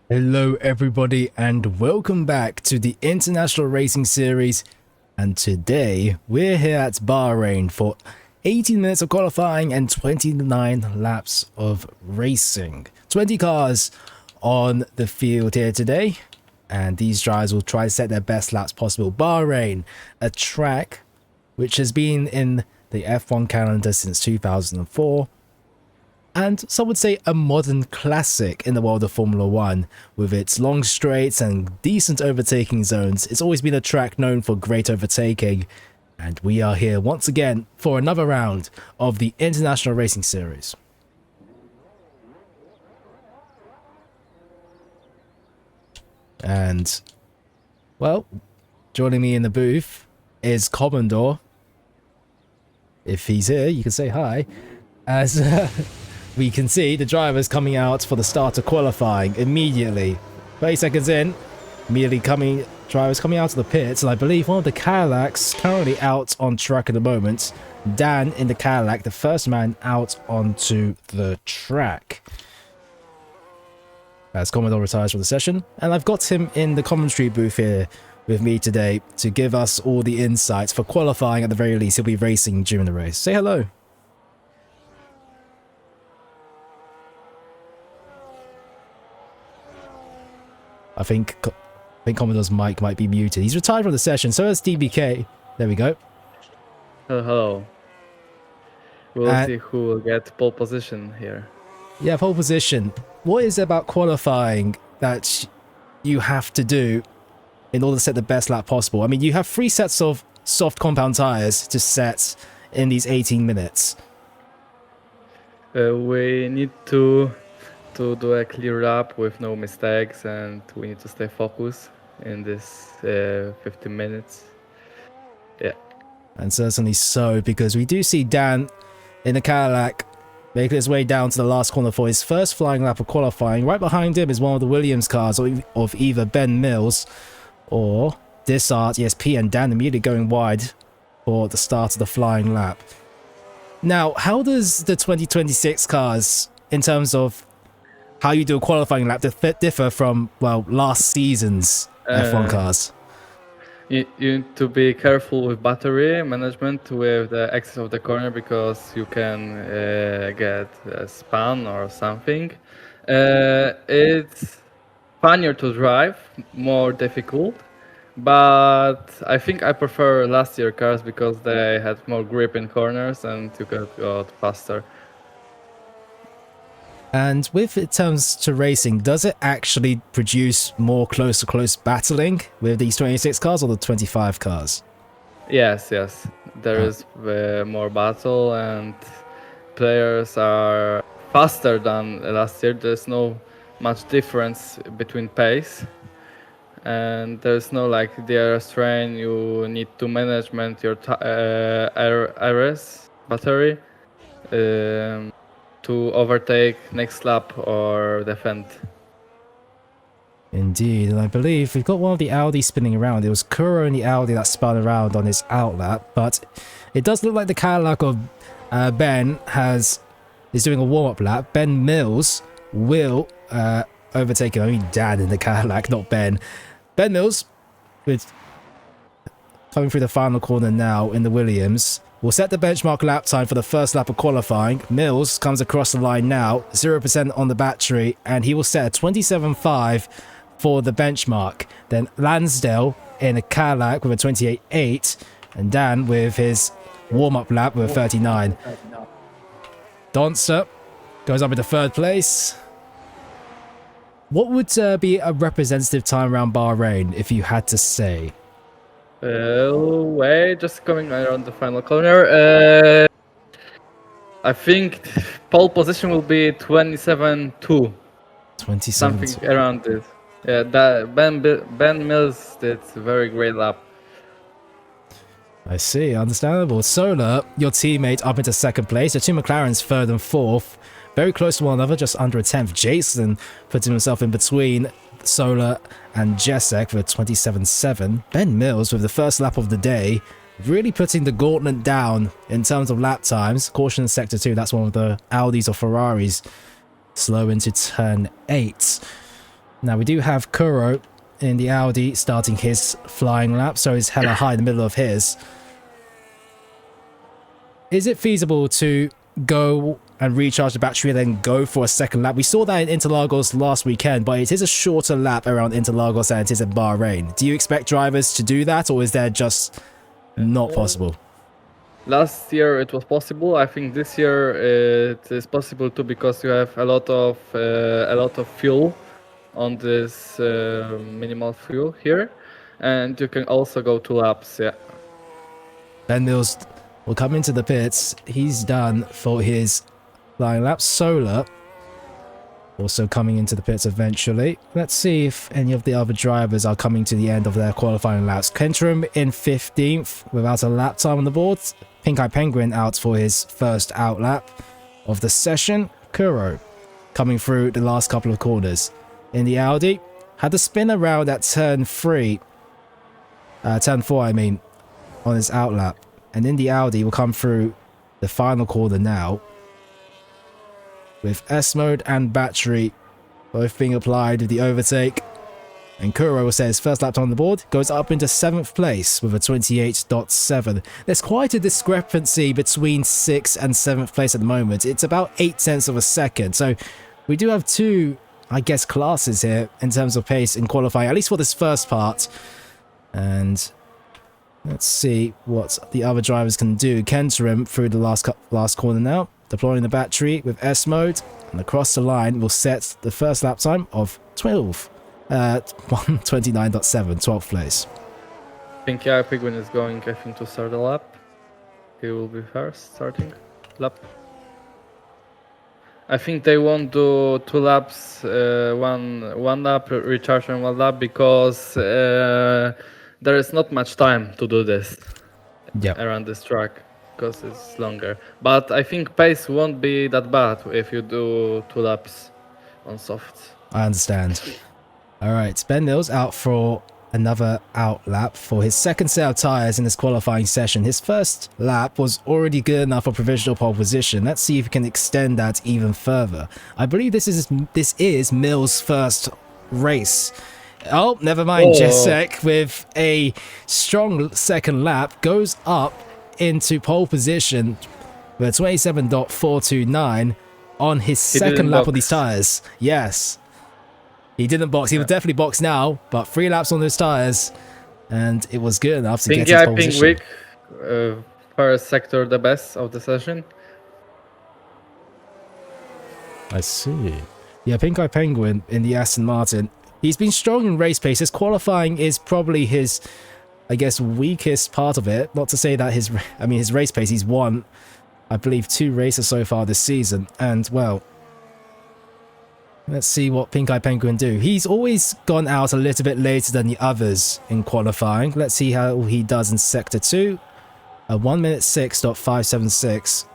Hello everybody and welcome back to the International Racing Series, and today we're here at Bahrain for 18 minutes of qualifying and 29 laps of racing. 20 cars on the field here today, and these drivers will try to set their best laps possible. Bahrain, a track which has been in the F1 calendar since 2004, and some would say a modern classic in the world of Formula 1. With its long straights and decent overtaking zones, it's always been a track known for great overtaking, and we are here once again for another round of the International Racing Series. And, well, joining me in the booth is Commodore. If he's here, you can say hi. As we can see the drivers coming out for the start of qualifying immediately. 30 seconds in, drivers coming out of the pits, and I believe one of the Cadillacs currently out on track at the moment. Dan in the Cadillac, the first man out onto the track. As Commodore retires from the session, and I've got him in the commentary booth here with me today to give us all the insights for qualifying. At the very least, he'll be racing during the race. Say hello. I think Commodore's mic might be muted. He's retired from the session, so is DBK. There we go. Hello. We'll see who will get pole position here. Yeah, pole position. What is it about qualifying that you have to do in order to set the best lap possible? I mean, you have 3 sets of soft compound tires to set in these 18 minutes. We need to do a clear lap with no mistakes, and we need to stay focused in this 15 minutes. Yeah. And certainly so, because we do see Dan in the Cadillac making his way down to the last corner for his first flying lap of qualifying. Right behind him is one of the Williams cars of either Ben Mills or Dissart ESP, and Dan immediately going wide for the start of the flying lap. Now, how does the 2026 cars, in terms of how you do a qualifying lap, differ from, well, last season's F1 cars? You need to be careful with battery management with the exit of the corner, because you can get a spun or something. It's funnier to drive, more difficult, but I think I prefer last year cars because they had more grip in corners and you got faster. And with it comes to racing, does it actually produce more close-to-close battling with these 26 cars or the 25 cars? Yes. There is more battle, and players are faster than last year. There's no much difference between pace, and there's no like the IRS train. You need to management your IRS battery to overtake next lap or defend. Indeed, and I believe we've got one of the Audi spinning around. It was Kuro in the Audi that spun around on his outlap, but it does look like the Cadillac of Ben is doing a warm-up lap. Ben Mills will overtake him. I mean Dan in the Cadillac, not Ben. Ben Mills, with coming through the final corner now in the Williams, will set the benchmark lap time for the first lap of qualifying. Mills comes across the line now, 0% on the battery, and he will set a 27.5 for the benchmark. Then Lansdale in a Cadillac with a 28.8, and Dan with his warm-up lap with a 39. Donster goes up into third place. What would be a representative time around Bahrain, if you had to say? Just coming around the final corner. I think pole position will be 27.2. 27. Something around this. Yeah, that Ben Mills did a very great lap. I see, understandable. Solar, your teammate, up into second place. The two McLarens third and fourth. Very close to one another, just under a 10th. Jason putting himself in between Solar and Jesek with a 27.7. Ben Mills with the first lap of the day, really putting the gauntlet down in terms of lap times. Caution in sector 2, that's one of the Audis or Ferraris. Slow into turn 8. Now we do have Kuro in the Audi starting his flying lap, so he's hella high in the middle of his. Is it feasible to go and recharge the battery and then go for a second lap? We saw that in Interlagos last weekend, but it is a shorter lap around Interlagos than it is in Bahrain. Do you expect drivers to do that, or is that just not possible? Last year it was possible. I think this year it is possible too, because you have a lot of fuel on this minimal fuel here, and you can also go 2 laps. Yeah. Ben Mills will come into the pits. He's done for his flying lap. Solar also coming into the pits eventually. Let's see if any of the other drivers are coming to the end of their qualifying laps. Kentrum in 15th without a lap time on the board. Pink Eye Penguin out for his first out lap of the session. Kuro coming through the last couple of corners. In the Audi, had to spin around at turn 4 I mean, on his out lap. And in the Audi will come through the final corner now, with S mode and battery both being applied with the overtake. And Kuro says first lap time on the board goes up into 7th place with a 28.7. There's quite a discrepancy between 6th and 7th place at the moment. It's about 0.8 of a second. So we do have two, I guess, classes here in terms of pace in qualifying, at least for this first part. And let's see what the other drivers can do. Kentrim through the last corner now, deploying the battery with S mode, and across the line will set the first lap time of 1:29.7, 12th place. Pink Eye Penguin is going, I think, to start the lap. He will be first starting lap. I think they won't do 2 laps, one lap, recharge and 1 lap, because there is not much time to do this around this track, because it's longer. But I think pace won't be that bad if you do 2 laps on softs. I understand. All right, Ben Mills out for another out lap for his second set of tyres in this qualifying session. His first lap was already good enough for provisional pole position. Let's see if he can extend that even further. I believe this is Mills' first race. Oh, never mind. Jesek with a strong second lap goes up into pole position with a 27.429 on his second lap of these tyres. Yes. He didn't box. He would definitely box now, but 3 laps on those tyres, and it was good enough to get his pole position. Week, first sector the best of the session. I see. Yeah, Pink Eye Penguin in the Aston Martin. He's been strong in race pace. His qualifying is probably his, I guess, weakest part of it. Not to say that his race pace, he's won, I believe, 2 races so far this season, and well, let's see what Pink Eye Penguin do. He's always gone out a little bit later than the others in qualifying. Let's see how he does in Sector 2. A 1:06.576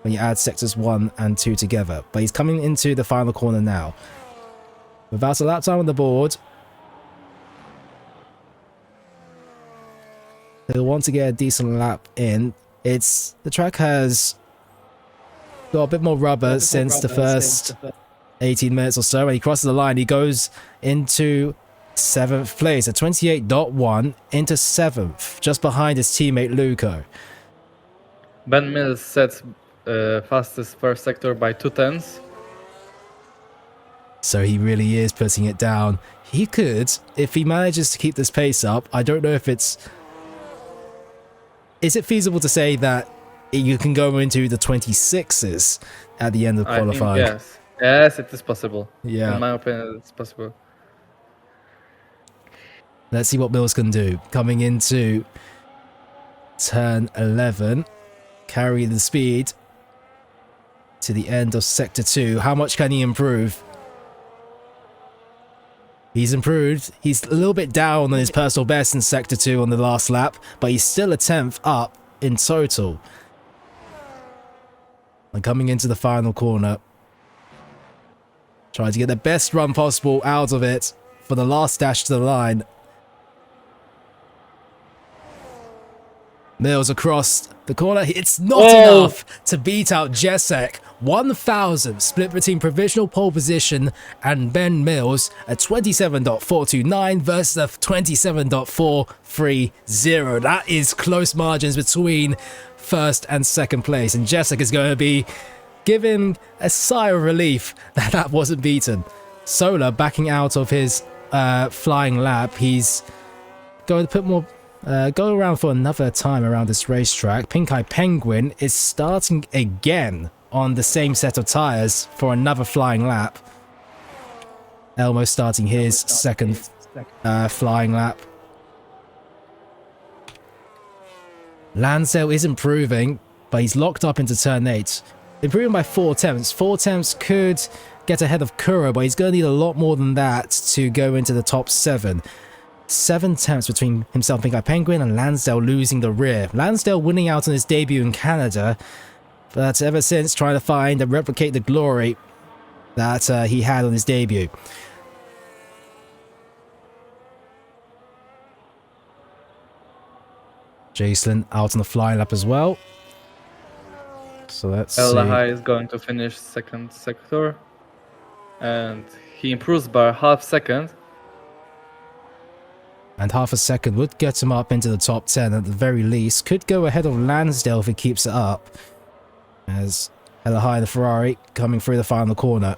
when you add Sectors 1 and 2 together. But he's coming into the final corner now. Without a lap time on the board, he'll want to get a decent lap in. The track has got a bit more rubber since the first 18 minutes or so. When he crosses the line, he goes into 7th place at 28.1 into 7th, just behind his teammate Luco. Ben Mills sets fastest first sector by 2/10. So he really is putting it down. He could, if he manages to keep this pace up. I don't know if is it feasible to say that you can go into the 26s at the end of qualifying? I think yes. Yes, it is possible. Yeah. In my opinion, it's possible. Let's see what Mills can do. Coming into turn 11, carry the speed to the end of Sector 2. How much can he improve? He's improved. He's a little bit down on his personal best in Sector 2 on the last lap, but he's still a 10th up in total. And coming into the final corner, trying to get the best run possible out of it for the last dash to the line. Mills across the corner. It's not Oh. enough to beat out Jesek. 1,000 split between provisional pole position and Ben Mills at 27.429 versus a 27.430. That is close margins between first and second place. And Jesek is going to be given a sigh of relief that that wasn't beaten. Solar backing out of his flying lap. He's going to put more... go around for another time around this racetrack. Pink Eye Penguin is starting again on the same set of tyres for another flying lap. Elmo starting his second flying lap. Lansdale is improving, but he's locked up into turn 8. Improving by 4 tenths. 4 tenths could get ahead of Kuro, but he's going to need a lot more than that to go into the top 7. 7 tenths between himself, Pink Eye Penguin, and Lansdale losing the rear. Lansdale winning out on his debut in Canada, but ever since trying to find and replicate the glory that he had on his debut. Jason out on the flying lap as well. So let's see. Lahai is going to finish second sector, and he improves by half second. And half a second would get him up into the top 10 at the very least. Could go ahead of Lansdale if he keeps it up. As Lahai the Ferrari coming through the final corner.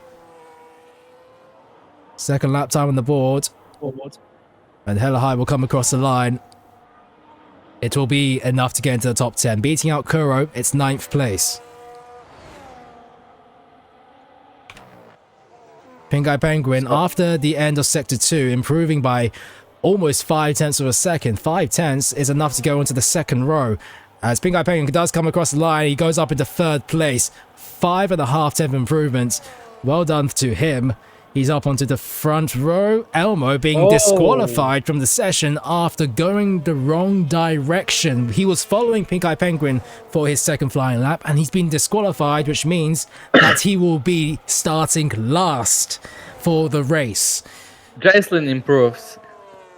Second lap time on the board. And Helahai will come across the line. It will be enough to get into the top 10. Beating out Kuro, it's 9th place. Pink Eye Penguin, after the end of Sector 2, improving by almost 5 tenths of a second. 5 tenths is enough to go into the second row. As Pink Eye Penguin does come across the line, he goes up into 3rd place. 5.5 tenth improvements. Well done to him. He's up onto the front row. Elmo being disqualified from the session after going the wrong direction. He was following Pink Eye Penguin for his second flying lap, and he's been disqualified, which means that he will be starting last for the race. Jason improves.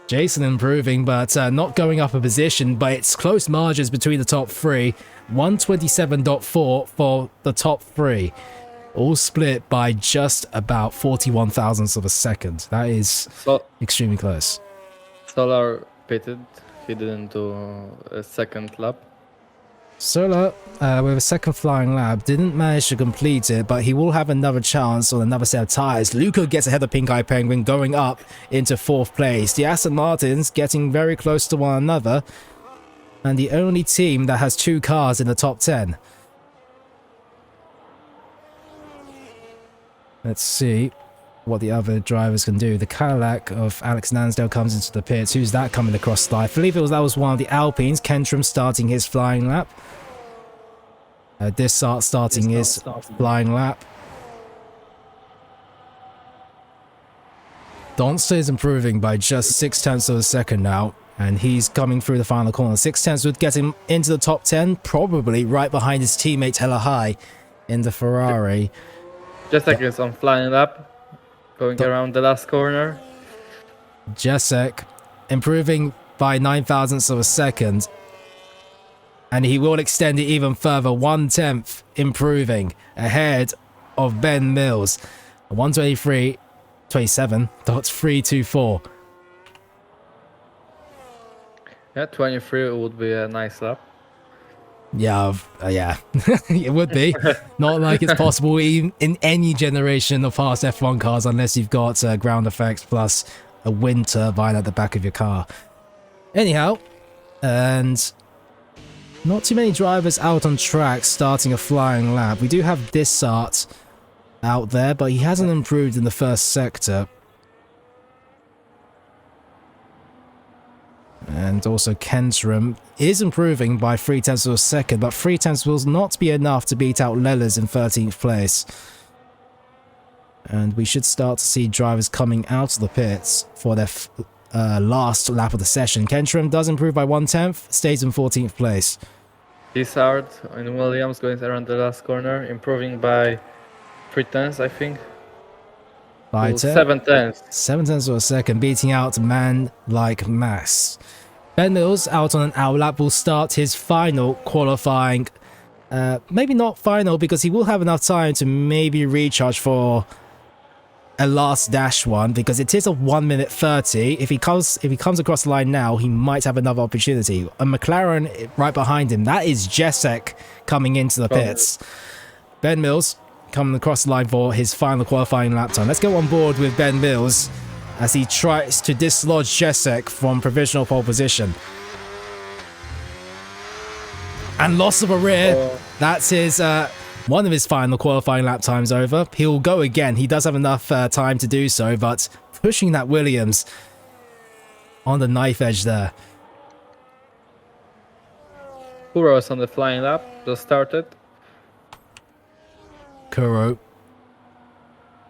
Jason improving, but not going up a position, but it's close margins between the top 3. 127.4 for the top 3. All split by just about 41 thousandths of a second. That is extremely close. Solar pitted. He didn't do a second lap. Solar, with a second flying lap, didn't manage to complete it, but he will have another chance on another set of tyres. Luca gets ahead of Pink Eye Penguin, going up into 4th place. The Aston Martins getting very close to one another, and the only team that has 2 cars in the top 10. Let's see what the other drivers can do. The Cadillac of Alex Lansdale comes into the pits. Who's that coming across the line? I believe that was one of the Alpines. Kentrum starting his flying lap. Dissart starting his flying lap. Donster is improving by just 6 tenths of a second now, and he's coming through the final corner. 6 tenths would get him into the top 10, probably right behind his teammate Helahai in the Ferrari. Jesek is on flying lap, going around the last corner. Jesek improving by 9 thousandths of a second, and he will extend it even further. 1 tenth improving ahead of Ben Mills. 123.27.324. Yeah, 23 would be a nice lap. Yeah, yeah, it would be. Not like it's possible in any generation of fast F1 cars unless you've got ground effects plus a wind turbine at the back of your car. Anyhow, and not too many drivers out on track starting a flying lap. We do have Dissart out there, but he hasn't improved in the first sector. And also Kentrum is improving by 3 tenths of a second, but 3 tenths will not be enough to beat out Lellers in 13th place. And we should start to see drivers coming out of the pits for their last lap of the session. Kentrum does improve by 1 tenth, stays in 14th place. Dissart in Williams going around the last corner, improving by 3 tenths, I think. 5 tenths. 7 tenths. 7 tenths of a second, beating out man like Mass. Ben Mills out on an hour lap will start his final qualifying. Maybe not final because he will have enough time to maybe recharge for a last dash one because it is a 1 minute 30. If he comes across the line now, he might have another opportunity. A McLaren right behind him. That is Jesek coming into the pits. Ben Mills coming across the line for his final qualifying lap time. Let's go on board with Ben Mills as he tries to dislodge Jesek from provisional pole position. And loss of a rear. That's his one of his final qualifying lap times over. He'll go again. He does have enough time to do so, but pushing that Williams on the knife edge there. Kuro's on the flying lap, just started. Kuro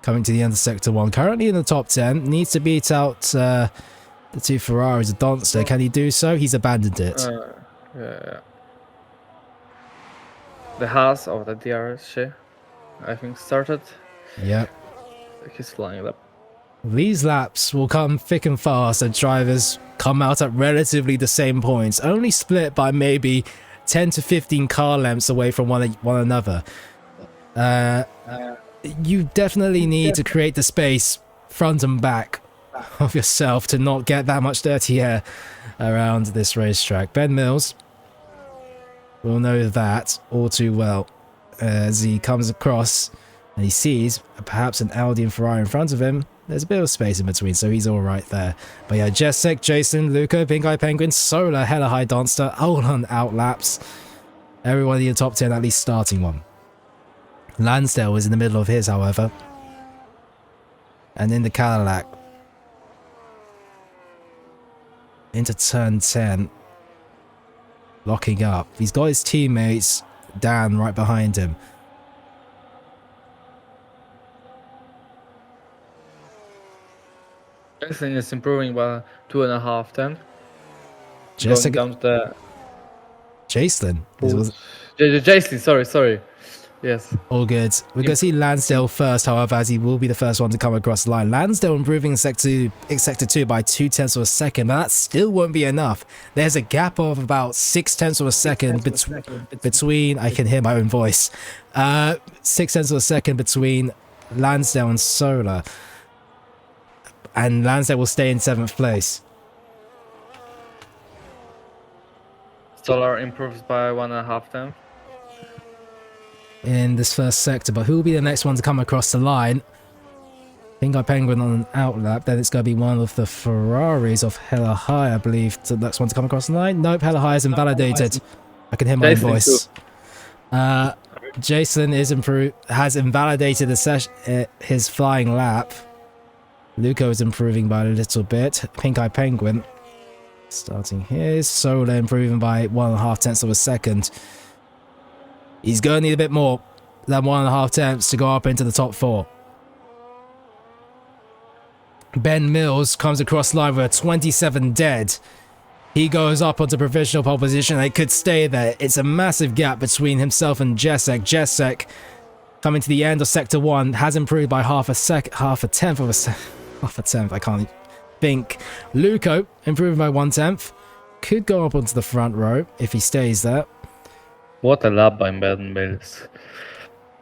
coming to the end of Sector 1. Currently in the top 10. Needs to beat out the two Ferraris of Donster. Can he do so? He's abandoned it. Yeah. The Haas of the DRS, I think, started. Yep. He's flying lap. These laps will come thick and fast and drivers come out at relatively the same points, only split by maybe 10 to 15 car lengths away from one another. You definitely need to create the space front and back of yourself to not get that much dirty air around this racetrack. Ben Mills will know that all too well as he comes across and he sees perhaps an Audi and Ferrari in front of him. There's a bit of space in between, so he's all right there. But yeah, Jesek, Jason, Luca, Pink Eye Penguin, Solar, Hella High Donster, all on outlaps. Everyone in the top 10 at least starting one. Lansdale was in the middle of his, however. And in the Cadillac. Into turn 10. Locking up. He's got his teammates, Dan, right behind him. Jason is improving by 2.5 10. Jessica. Going down the... Jason. Jason, sorry. Yes. All good. We're going to see Lansdale first, however, as he will be the first one to come across the line. Lansdale improving in Sector 2 by 0.2 of a second, but that still won't be enough. There's a gap of about 0.6 of a second between... I can hear my own voice. 0.6 of a second between Lansdale and Solar. And Lansdale will stay in 7th place. Solar improves by 1.5 10. In this first sector, but who will be the next one to come across the line? Pink Eye Penguin on an outlap, then it's going to be one of the Ferraris of Hella High, I believe, the next one to come across the line. Nope, Hella High is invalidated. I can hear my own voice. Jason has invalidated his flying lap. Luco is improving by a little bit. Pink Eye Penguin starting his. Solar improving by 1.5 tenths of a second. He's going to need a bit more than 1.5 tenths to go up into the top 4. Ben Mills comes across the line with a 27 dead. He goes up onto provisional pole position. It could stay there. It's a massive gap between himself and Jesek. Jesek, coming to the end of Sector 1, has improved by half a tenth of a tenth. I can't think. Luco improving by 1/10. Could go up onto the front row if he stays there. What a lap by Ben Mills.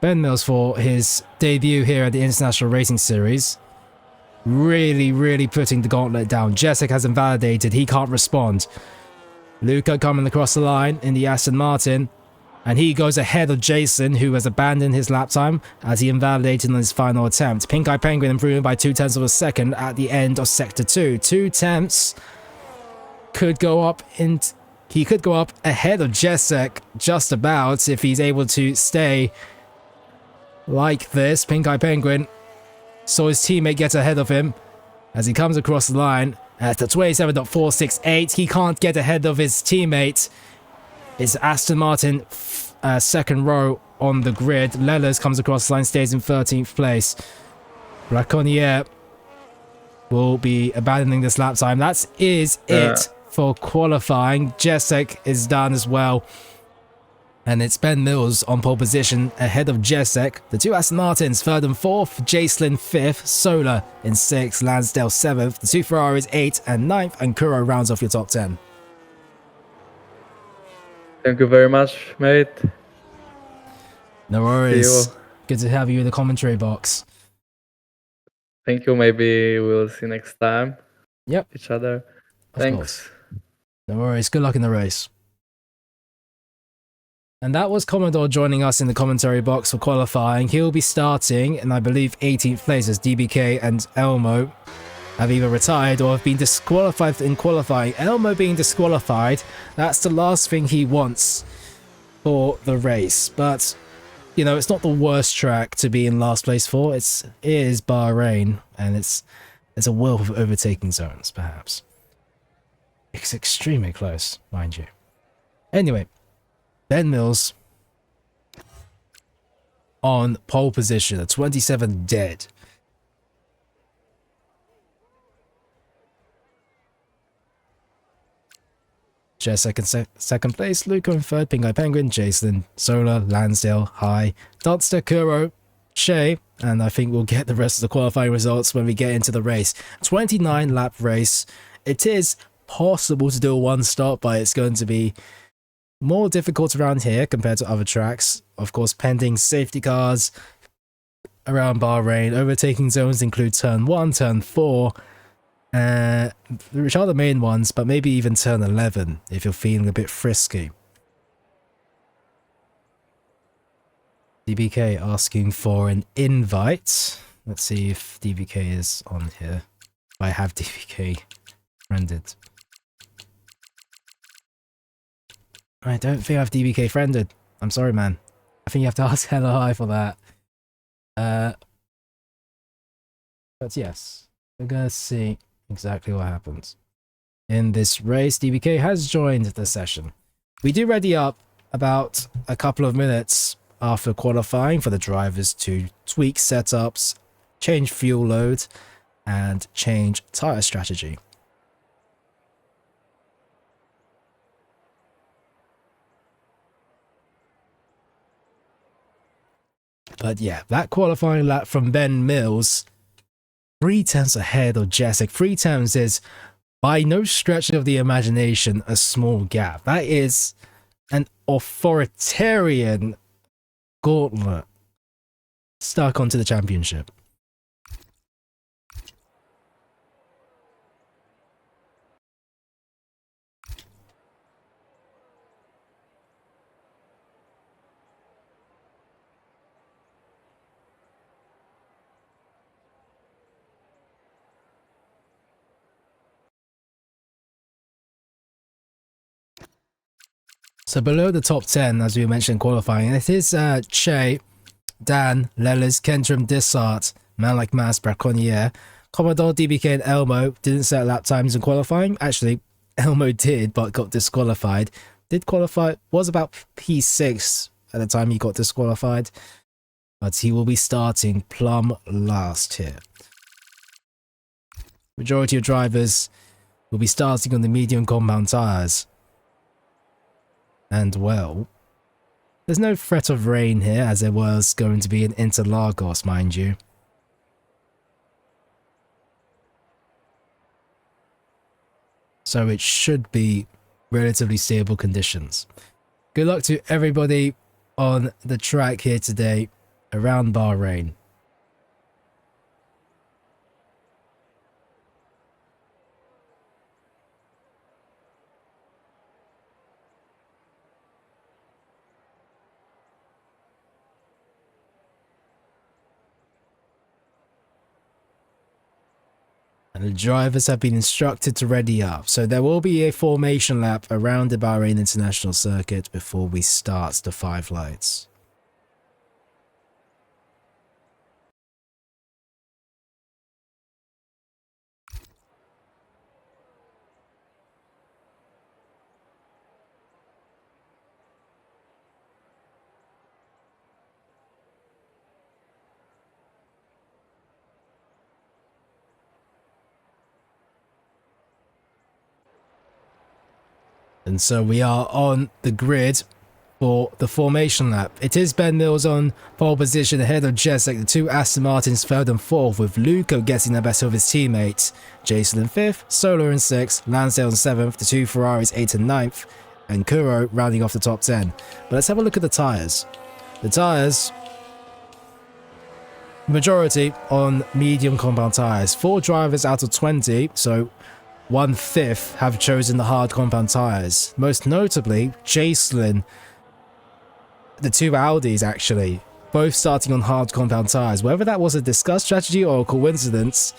Ben Mills for his debut here at the International Racing Series. Really putting the gauntlet down. Jesek has invalidated. He can't respond. Luca coming across the line in the Aston Martin. And he goes ahead of Jason, who has abandoned his lap time as he invalidated on his final attempt. Pink Eye Penguin improving by 0.2 of a second at the end of Sector 2. 2 tenths could go up in... He could go up ahead of Jesek just about if he's able to stay like this. Pink Eye Penguin saw his teammate get ahead of him as he comes across the line at the 27.468. He can't get ahead of his teammate. It's Aston Martin second row on the grid. Lellers comes across the line, stays in 13th place. Braconnier will be abandoning this lap time. That is it for qualifying. Jesek is done as well. And it's Ben Mills on pole position ahead of Jesek. The two Aston Martins, 3rd and 4th. Jacelyn 5th. Solar in 6th. Lansdale 7th. The two Ferraris 8th and 9th. And Kuro rounds off your top 10. Thank you very much, mate. No See worries. you. Good to have you in the commentary box. Thank you. Maybe we'll see next time Yep, each other. of course. Thanks. No worries. Good luck in the race. And that was Commodore joining us in the commentary box for qualifying. He'll be starting in, I believe, 18th place as DBK and Elmo have either retired or have been disqualified in qualifying. Elmo being disqualified, that's the last thing he wants for the race. But, you know, it's not the worst track to be in last place for. It is Bahrain, and it's a wealth of overtaking zones, perhaps. It's extremely close, mind you. Anyway, Ben Mills on pole position at 27 dead. Jess second place, Luca in third, Pink Eye Penguin, Jason, Solar, Lansdale, High, Dunster, Kuro, Shay, and I think we'll get the rest of the qualifying results when we get into the race. 29 lap race. It is possible to do a one stop, but it's going to be more difficult around here compared to other tracks. Of course, pending safety cars around Bahrain. Overtaking zones include turn 1, turn 4, which are the main ones, but maybe even turn 11 if you're feeling a bit frisky. DBK asking for an invite. Let's see if DBK is on here. I have DBK friended. I don't think I have DBK friended. I'm sorry, man. I think you have to ask Hello Hi for that. But yes, we're gonna see exactly what happens. In this race, DBK has joined the session. We do ready up about a couple of minutes after qualifying for the drivers to tweak setups, change fuel load, and change tyre strategy. But yeah, that qualifying lap from Ben Mills, 3 tenths ahead of Jessic. 3 tenths is by no stretch of the imagination a small gap. That is an authoritarian gauntlet stuck onto the championship. So below the top 10, as we mentioned qualifying, it is Che, Dan, Lelis, Kentrim, Dissart, Man Like Mass, Braconnier, Commodore, DBK, and Elmo didn't set lap times in qualifying. Actually, Elmo did, but got disqualified. Did qualify, was about P6 at the time he got disqualified, but he will be starting plumb last here. Majority of drivers will be starting on the medium compound tyres. And well, there's no threat of rain here, as there was going to be in Interlagos, mind you. So it should be relatively stable conditions. Good luck to everybody on the track here today around Bahrain. And the drivers have been instructed to ready up, so there will be a formation lap around the Bahrain International Circuit before we start the 5 lights. And so we are on the grid for the formation lap. It is Ben Mills on pole position ahead of Jessic, the 2 Aston Martins 3rd and 4th, with Luco getting the better of his teammates. Jason in 5th, Solar in 6th, Lansdale in 7th, the 2 Ferraris 8th and 9th, and Kuro rounding off the top 10. But let's have a look at the tyres. The tyres, majority on medium compound tyres. 4 drivers out of 20, so 1/5 have chosen the hard compound tyres. Most notably, Jacelyn, the 2 Audis actually, both starting on hard compound tyres. Whether that was a discussed strategy or a coincidence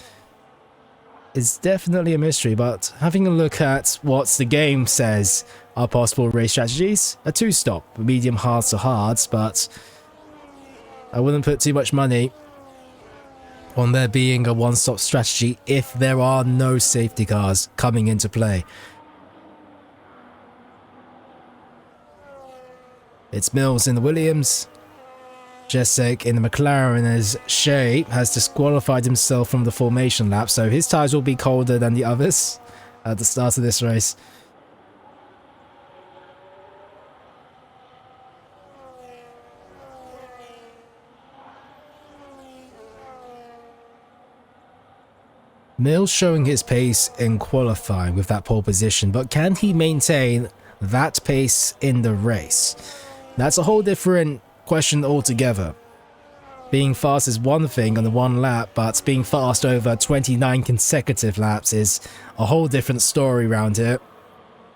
is definitely a mystery, but having a look at what the game says are possible race strategies, a 2-stop, medium hards to hards, but I wouldn't put too much money on there being a 1-stop strategy if there are no safety cars coming into play. It's Mills in the Williams, Jessic in the McLaren, as Shea has disqualified himself from the formation lap, so his tyres will be colder than the others at the start of this race. Mills showing his pace in qualifying with that pole position, but can he maintain that pace in the race? That's a whole different question altogether. Being fast is one thing on the one lap, but being fast over 29 consecutive laps is a whole different story around here.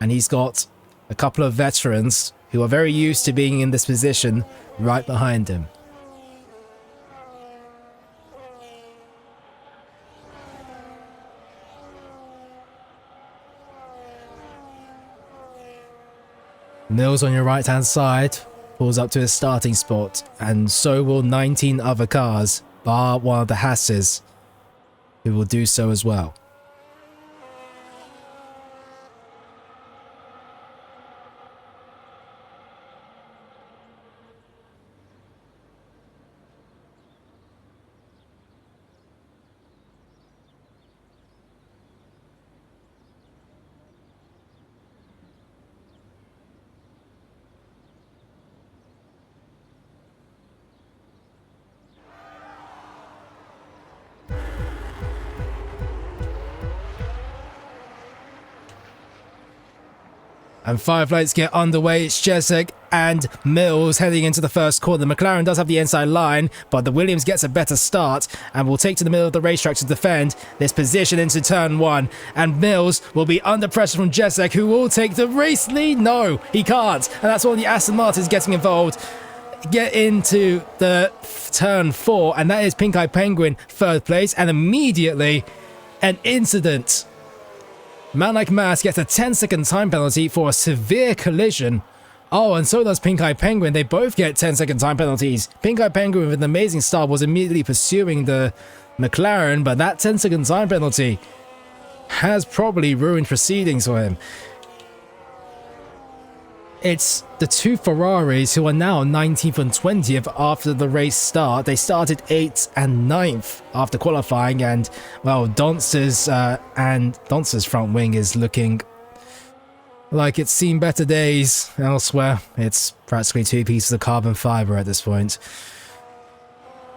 And he's got a couple of veterans who are very used to being in this position right behind him. Mills on your right hand side pulls up to his starting spot, and so will 19 other cars, bar one of the Hasses, who will do so as well. And 5 lights get underway. It's Jessic and Mills heading into the first corner. The McLaren does have the inside line, but the Williams gets a better start and will take to the middle of the racetrack to defend this position into turn 1. And Mills will be under pressure from Jessic, who will take the race lead. No, he can't. And that's all the Aston Martins getting involved. Get into the turn 4, and that is Pink Eye Penguin 3rd place, and immediately an incident. Man Like Mass gets a 10-second time penalty for a severe collision. Oh, and so does Pink Eye Penguin. They both get 10-second time penalties. Pink Eye Penguin with an amazing start was immediately pursuing the McLaren, but that 10-second time penalty has probably ruined proceedings for him. It's the 2 Ferraris who are now 19th and 20th after the race start. They started 8th and 9th after qualifying, and well, Dunster's front wing is looking like it's seen better days elsewhere. It's practically 2 pieces of carbon fiber at this point.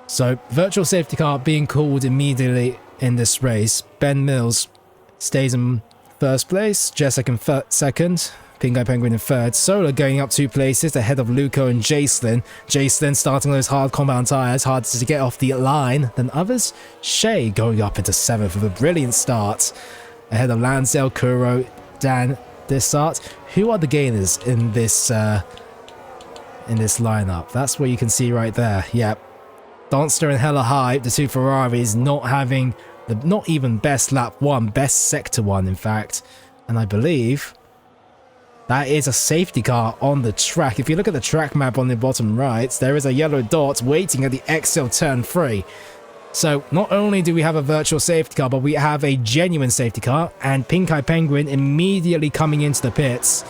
So, virtual safety car being called immediately in this race. Ben Mills stays in 1st place, Jessic in 2nd, Pink Eye Penguin in 3rd, Solar going up 2 places ahead of Luco and Jacelyn. Jacelyn starting those hard compound tyres, harder to get off the line than others. Shea going up into 7th with a brilliant start ahead of Lansdale, Kuro, Dan, Dissart. Who are the gainers in this lineup? That's what you can see right there. Yep. Donster and Hella High, the 2 Ferraris, not having the not even best lap 1, best sector 1 in fact. And I believe that is a safety car on the track. If you look at the track map on the bottom right, there is a yellow dot waiting at the exit of turn 3. So not only do we have a virtual safety car, but we have a genuine safety car, and Pink Eye Penguin immediately coming into the pits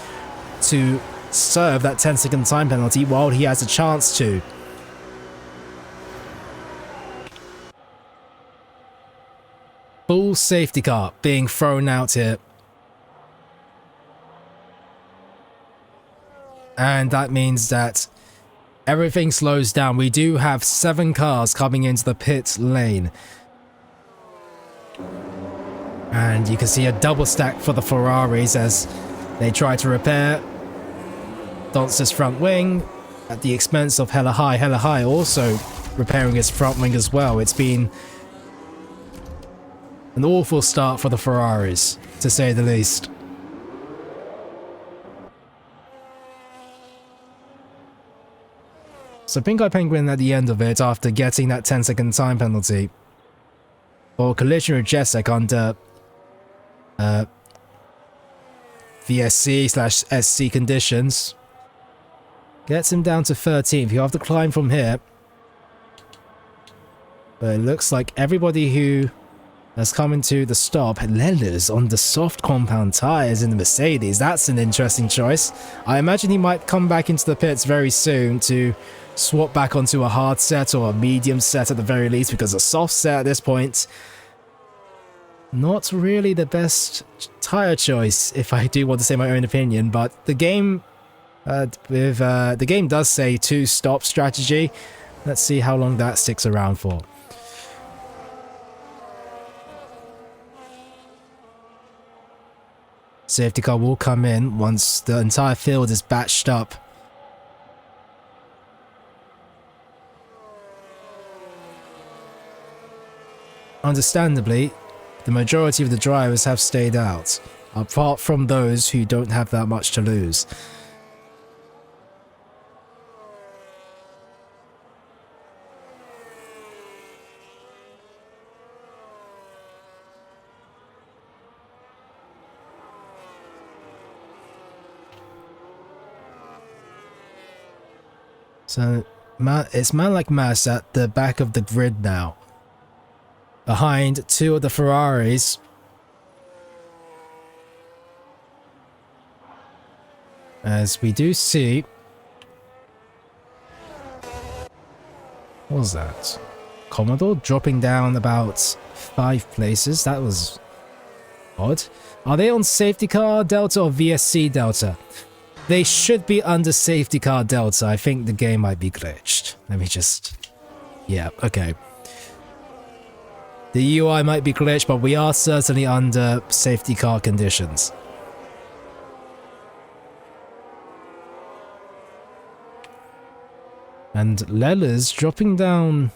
to serve that 10-second time penalty while he has a chance to. Full safety car being thrown out here. And that means that everything slows down. We do have 7 cars coming into the pit lane. And you can see a double stack for the Ferraris as they try to repair Dunster's front wing at the expense of Hella High. Hella High also repairing his front wing as well. It's been an awful start for the Ferraris, to say the least. So Pink Eye Penguin at the end of it, after getting that 10-second time penalty for collision with Jessic under VSC/SC conditions, gets him down to 13th. He'll have to climb from here. But it looks like everybody who has come into the stop, Leller's on the soft compound tyres in the Mercedes. That's an interesting choice. I imagine he might come back into the pits very soon to swap back onto a hard set or a medium set at the very least, because a soft set at this point, not really the best tyre choice, if I do want to say my own opinion. But the game, the game does say 2-stop strategy. Let's see how long that sticks around for. Safety car will come in once the entire field is batched up. Understandably, the majority of the drivers have stayed out, apart from those who don't have that much to lose. So, it's man like Mass at the back of the grid now, behind two of the Ferraris. As we do see... What was that? Commodore dropping down about 5 places. That was odd. Are they on safety car Delta or VSC Delta? They should be under safety car Delta. I think the game might be glitched. Let me just... Yeah, okay. The UI might be glitched, but we are certainly under safety car conditions. And Leller's dropping down...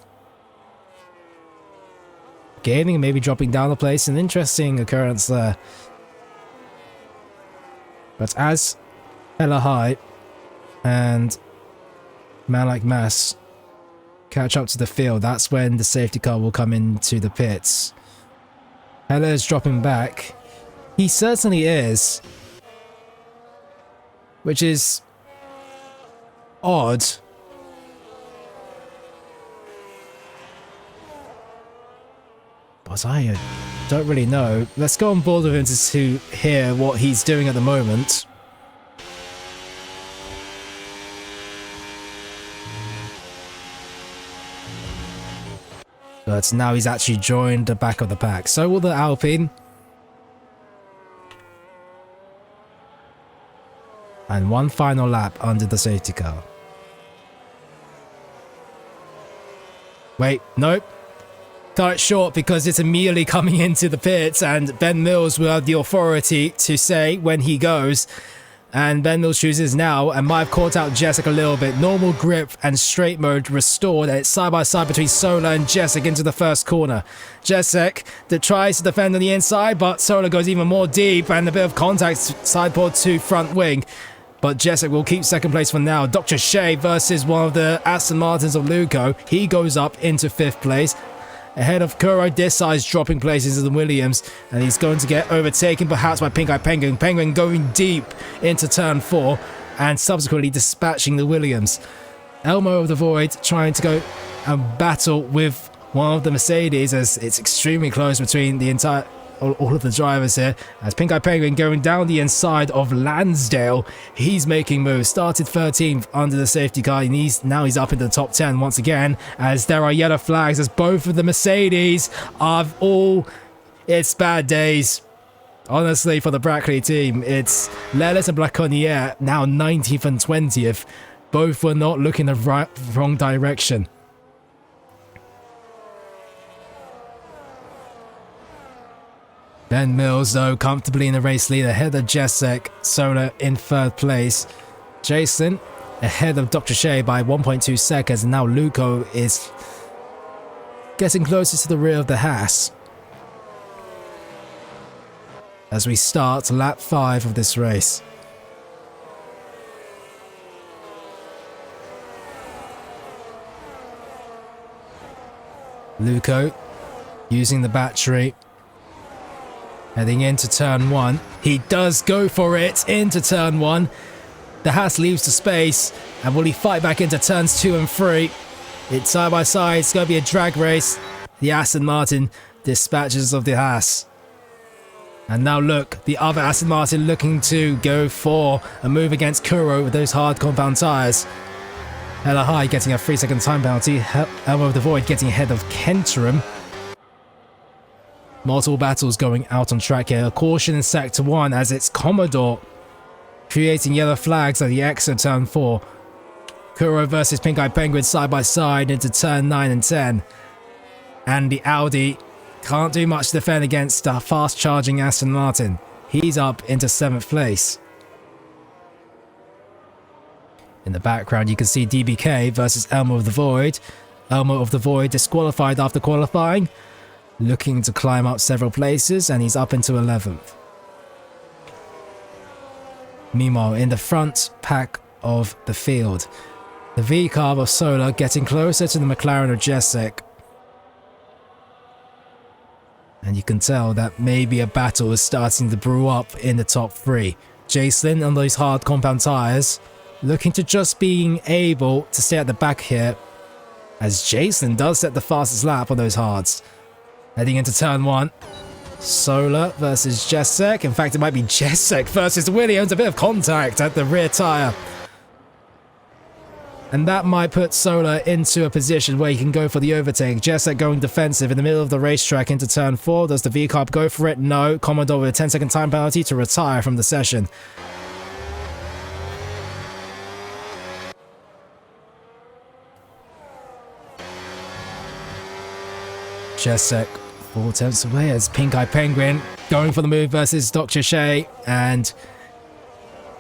Gaining and maybe dropping down a place. An interesting occurrence there. But as Hella High and Man Like Mass catch up to the field, that's when the safety car will come into the pits. Hella is dropping back. He certainly is. Which is odd. But I don't really know. Let's go on board with him to hear what he's doing at the moment. But now he's actually joined the back of the pack. So will the Alpine. And one final lap under the safety car. Wait, nope. Cut it short because it's immediately coming into the pits, and Ben Mills will have the authority to say when he goes. And Ben Mills chooses now, and might have caught out Jessic a little bit. Normal grip and straight mode restored, and it's side by side between Solar and Jessic into the first corner. Jessic that tries to defend on the inside, but Solar goes even more deep, and a bit of contact sideboard to front wing. But Jessic will keep second place for now. Dr. Shea versus one of the Aston Martins of Luco. He goes up into 5th place. Ahead of Kuro Desai's dropping places in the Williams, and he's going to get overtaken perhaps by Pink Eye Penguin. Penguin going deep into turn 4 and subsequently dispatching the Williams. Elmo of the Void trying to go and battle with one of the Mercedes, as it's extremely close between the entire... all of the drivers here, as Pink Eye Penguin going down the inside of Lansdale. He's making moves. Started 13th under the safety car, and now he's up into the top 10 once again, as there are yellow flags as both of the Mercedes are all... It's bad days. Honestly, for the Brackley team, it's Lelis and Blaconniere now 19th and 20th. Both were not looking the wrong direction. Ben Mills, though, comfortably in the race lead ahead of Jessic. Solar in 3rd place. Jason ahead of Dr. Shea by 1.2 seconds, and now Luco is getting closer to the rear of the Haas. As we start lap 5 of this race. Luco using the battery. Heading into turn 1. He does go for it into turn 1. The Haas leaves the space, and will he fight back into turns 2 and 3? It's side by side, it's going to be a drag race. The Aston Martin dispatches of the Haas. And now look, the other Aston Martin looking to go for a move against Kuro with those hard compound tyres. Ella High getting a 3-second time penalty, Elmo of the Void getting ahead of Kenterim. Multiple battles going out on track here. A caution in Sector 1 as it's Commodore creating yellow flags at the exit of turn 4. Kuro versus Pink Eye Penguin side by side into turn 9 and 10. And the Audi can't do much to defend against the fast charging Aston Martin. He's up into 7th place. In the background you can see DBK versus Elmo of the Void. Elmo of the Void disqualified after qualifying, looking to climb up several places, and he's up into 11th. Meanwhile, in the front pack of the field, the V-Carb of Solar getting closer to the McLaren of Jessic. And you can tell that maybe a battle is starting to brew up in the top 3. Jason on those hard compound tyres, looking to just being able to stay at the back here, as Jason does set the fastest lap on those hards. Heading into turn 1. Solar versus Jessic. In fact, it might be Jessic versus Williams. A bit of contact at the rear tyre. And that might put Solar into a position where he can go for the overtake. Jessic going defensive in the middle of the racetrack into turn 4. Does the V-Carb go for it? No. Commodore with a 10-second time penalty to retire from the session. Jessic 4 tenths away as Pink Eye Penguin going for the move versus Dr. Shea, and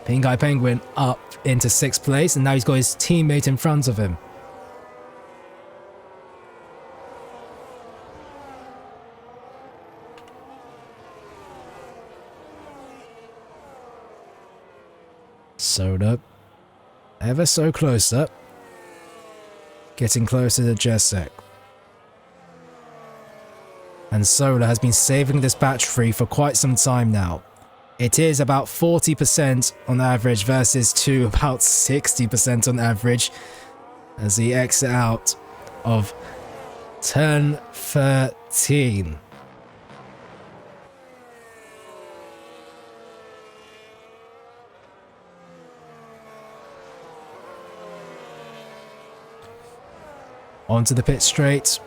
Pink Eye Penguin up into 6th place, and now he's got his teammate in front of him. Soda ever so closer, getting closer to Jessic. And Solar has been saving this battery for quite some time now. It is about 40% on average versus to about 60% on average as he exits out of turn 13. Onto the pit straight.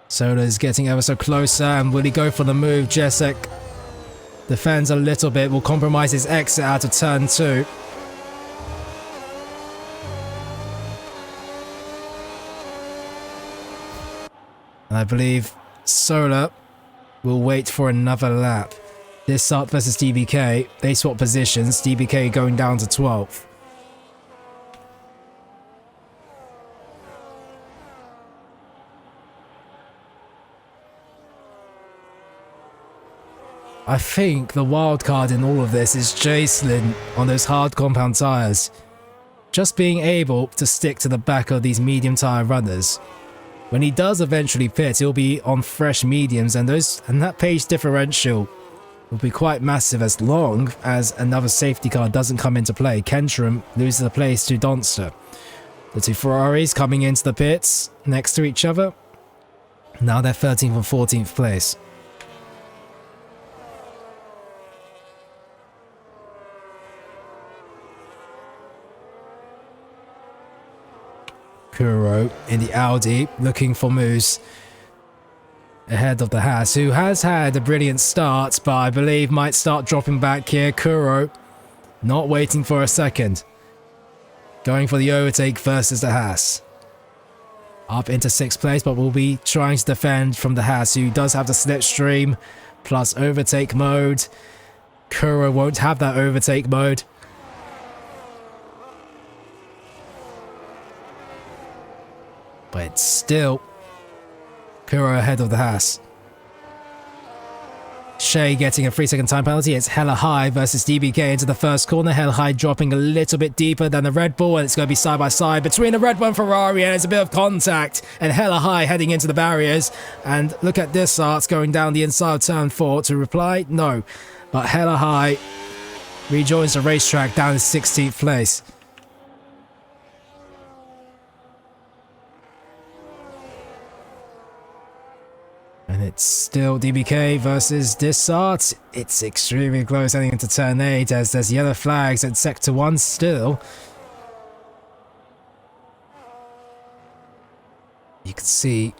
Solar is getting ever so closer, and will he go for the move? Jessic defends a little bit, will compromise his exit out of turn 2. And I believe Solar will wait for another lap. This up versus DBK, they swap positions, DBK going down to 12th. I think the wild card in all of this is Jason on those hard compound tyres. Just being able to stick to the back of these medium tyre runners. When he does eventually pit, he'll be on fresh mediums, and that pace differential will be quite massive as long as another safety car doesn't come into play. Kenterim loses the place to Donster. The two Ferraris coming into the pits next to each other. Now they're 13th and 14th place. Kuro in the Audi looking for moves ahead of the Haas, who has had a brilliant start, but I believe might start dropping back here. Kuro not waiting for a second, going for the overtake versus the Haas. Up into 6th place, but will be trying to defend from the Haas, who does have the slipstream plus overtake mode. Kuro won't have that overtake mode. But it's still Kuro ahead of the Haas. Shay getting a 3-second time penalty. It's Hella High versus DBK into the first corner. Hella High dropping a little bit deeper than the Red Bull, and it's going to be side by side between the Red Bull and Ferrari, and it's a bit of contact. And Hella High heading into the barriers. And look at this, Arts going down the inside of turn 4 to reply. No. But Hella High rejoins the racetrack down in 16th place. And it's still DBK versus Dissart. It's extremely close heading into turn 8 as there's yellow flags at sector 1 still. You can see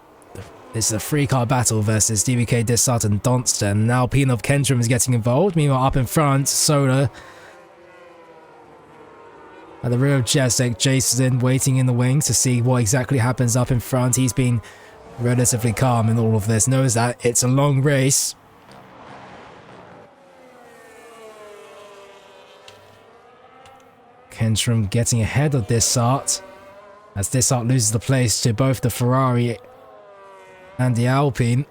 this is a 3-car battle versus DBK, Dissart and Donster. And now Alpine of Kentrum is getting involved. Meanwhile, up in front, Solar. At the rear of Jessic, Jason waiting in the wings to see what exactly happens up in front. He's been relatively calm in all of this, knows that it's a long race. Kentrum getting ahead of Dissart as Dissart loses the place to both the Ferrari and the Alpine.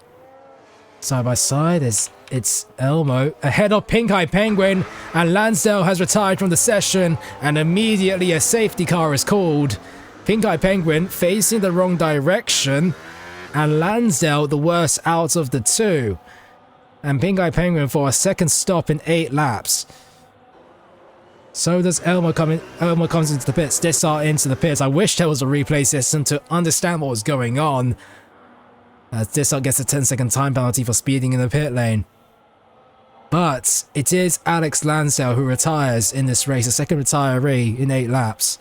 Side by side, it's Elmo ahead of Pink Eye Penguin, and Lansdale has retired from the session, and immediately a safety car is called. Pink Eye Penguin facing the wrong direction, and Lansdale the worst out of the two. And Pink Eye Penguin for a second stop in 8 laps. So does Elmo coming. Elmo comes into the pits, Dissart into the pits. I wish there was a replay system to understand what was going on. As Dissart gets a 10-second time penalty for speeding in the pit lane. But it is Alex Lansdale who retires in this race, a second retiree in 8 laps.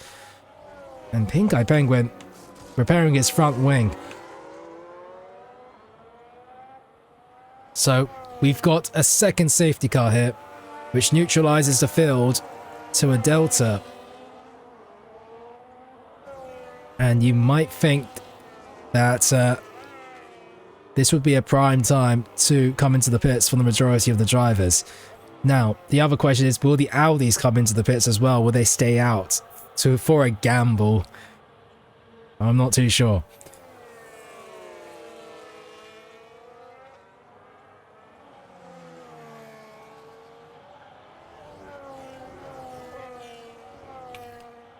And Pink Eye Penguin repairing his front wing. So we've got a second safety car here, which neutralizes the field to a delta. And you might think that this would be a prime time to come into the pits for the majority of the drivers. Now, the other question is, will the Audis come into the pits as well? Will they stay out for a gamble? I'm not too sure.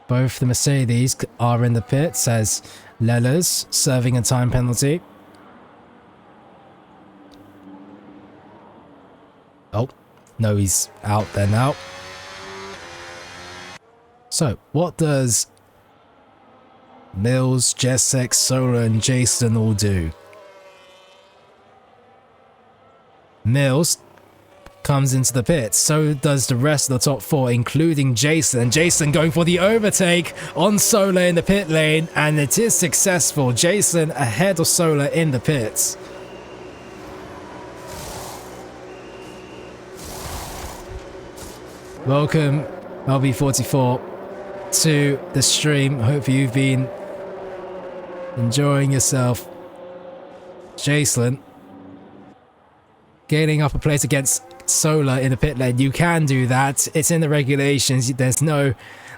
Both the Mercedes are in the pits as Lellers serving a time penalty. Oh, no, he's out there now. So, what does Mills, Jessek, Solar and Jason all do? Mills comes into the pits, so does the rest of the top 4, including Jason. Jason going for the overtake on Solar in the pit lane, and it is successful. Jason ahead of Solar in the pits. Welcome, LB44, to the stream. Hope you've been enjoying yourself. Jason gaining up a place against Solar in the pit lane. You can do that. It's in the regulations. There's no...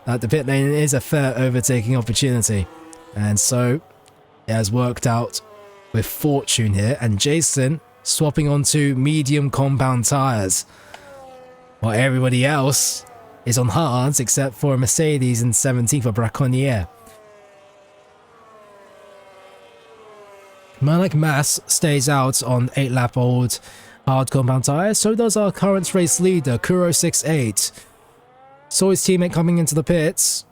the pit lane is a fair overtaking opportunity. And so it has worked out with fortune here. And Jason swapping onto medium compound tyres, while everybody else is on hards except for Mercedes in 17th for Braconnier. Malik Mass stays out on 8-lap-old hard compound tyres, so does our current race leader, Kuro68. Saw his teammate coming into the pits,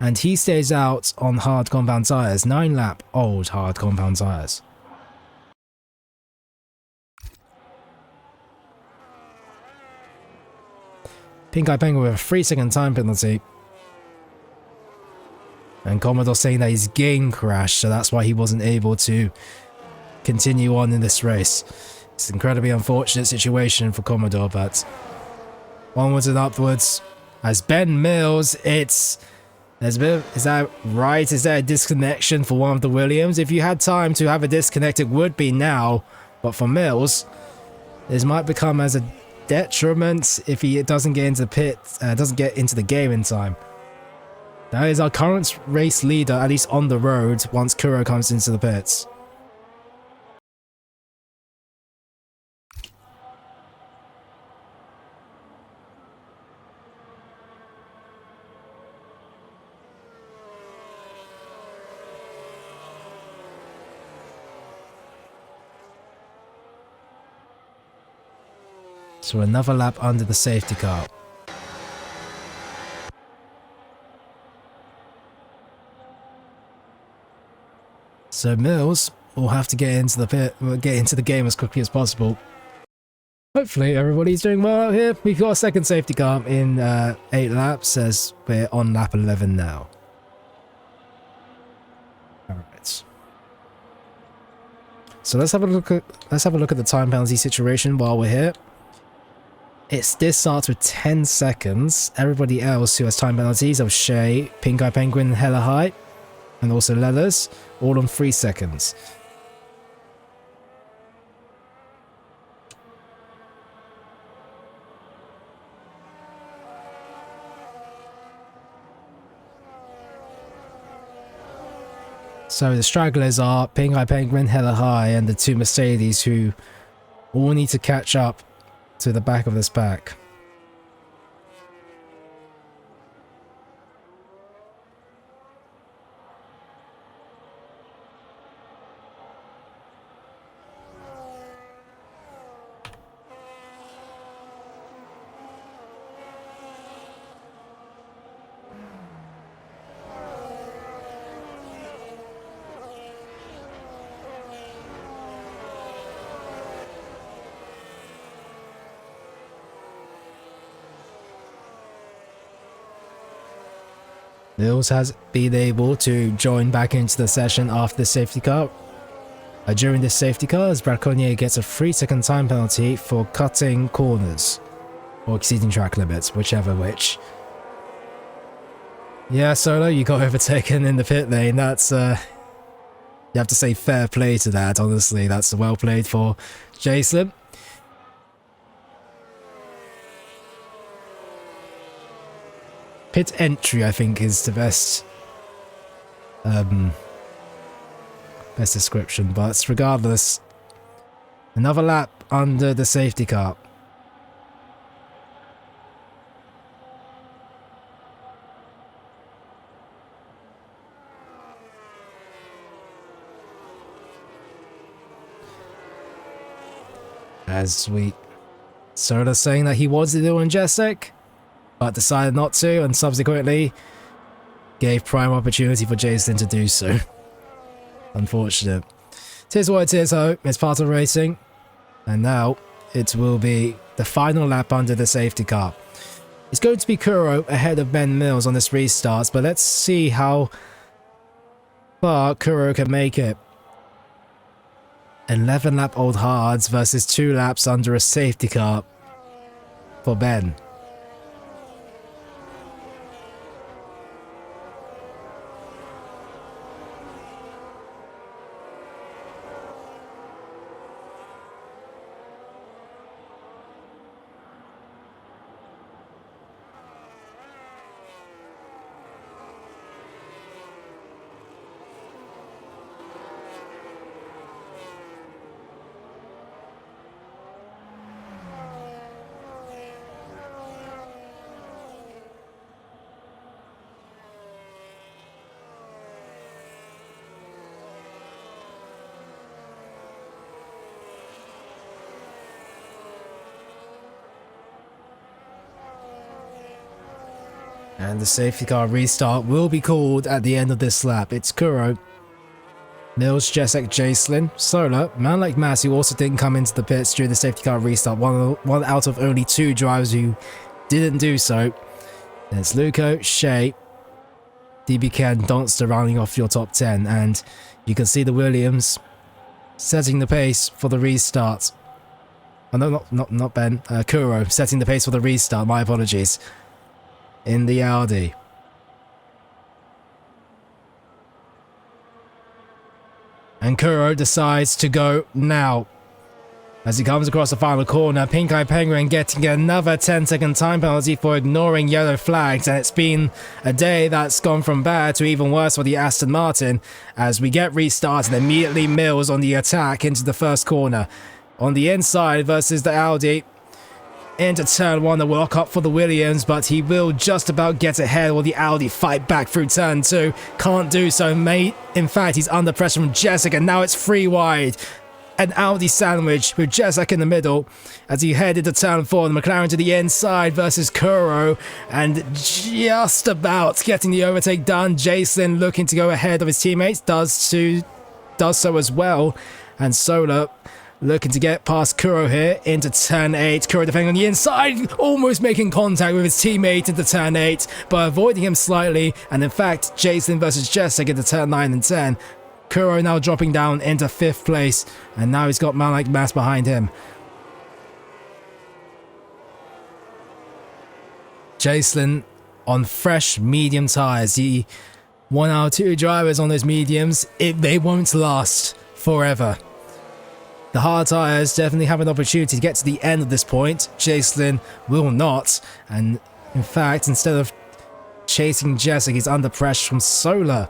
and he stays out on hard compound tyres, 9-lap-old hard compound tyres. Pink Eye Penguin with a 3-second time penalty. And Commodore saying that his game crashed, so that's why he wasn't able to continue on in this race. It's an incredibly unfortunate situation for Commodore, but onwards and upwards. As Ben Mills, there's a bit of, is that right? Is there a disconnection for one of the Williams? If you had time to have a disconnect, it would be now. But for Mills, this might become as a detriment if he doesn't get into the pit, doesn't get into the game in time. That is our current race leader, at least on the road, once Kuro comes into the pits. So another lap under the safety car. So Mills will have to get into the game as quickly as possible. Hopefully everybody's doing well out here. We've got a second safety car in 8 laps as we're on lap 11 now. Alright. So let's have a look at the time penalty situation while we're here. This starts with 10 seconds. Everybody else who has time penalties are Shay, Pink Eye Penguin, Hella High, and also Leathers, all on 3 seconds. So the stragglers are Pink Eye Penguin, Hella High, and the 2 Mercedes, who all need to catch up to the back of this pack. Mills has been able to join back into the session after the safety car. During this safety car, as Braconnier gets a 3-second time penalty for cutting corners, or exceeding track limits, whichever which. Yeah, Solo, you got overtaken in the pit lane. That's, you have to say fair play to that, honestly. That's well played for Jason. Pit entry, I think, is the best description, but regardless, another lap under the safety car. As we Soda saying that he wanted to do on Jessic, but decided not to, and subsequently gave prime opportunity for Jason to do so. Unfortunate. Tis what it is, though. It's part of racing. And now it will be the final lap under the safety car. It's going to be Kuro ahead of Ben Mills on this restart, but let's see how far Kuro can make it. 11 lap old hards versus 2 laps under a safety car for Ben. And the safety car restart will be called at the end of this lap. It's Kuro, Mills, Jessic, Jacelyn, Solar, man like Mass, who also didn't come into the pits during the safety car restart. One out of only 2 drivers who didn't do so. There's Luco, Shay, DB Ken, Donster rounding off your top 10. And you can see the Williams setting the pace for the restart. Oh, no, not Ben. Kuro setting the pace for the restart. My apologies. In the Audi. And Kuro decides to go now. As he comes across the final corner, Pink Eye Penguin getting another 10-second time penalty for ignoring yellow flags, and it's been a day that's gone from bad to even worse for the Aston Martin as we get restarted. Immediately Mills on the attack into the first corner. On the inside versus the Audi. Into turn 1, the lock up for the Williams, but he will just about get ahead while the Audi fight back through turn 2. Can't do so, mate. In fact, he's under pressure from Jessica. Now it's 3 wide. An Audi sandwich with Jezek in the middle as he headed to turn 4. The McLaren to the inside versus Kuro, and just about getting the overtake done. Jason looking to go ahead of his teammates, does so as well, and Solar looking to get past Kuro here into turn 8. Kuro defending on the inside, almost making contact with his teammate into turn 8, but avoiding him slightly, and in fact Jason versus Jessica into turn 9 and 10. Kuro now dropping down into 5th place, and now he's got man like Mass behind him. Jason on fresh medium tyres. The 1 out of 2 drivers on those mediums, they won't last forever. The hard tyres definitely have an opportunity to get to the end of this point. Jason will not, and in fact, instead of chasing Jessica, he's under pressure from Solar.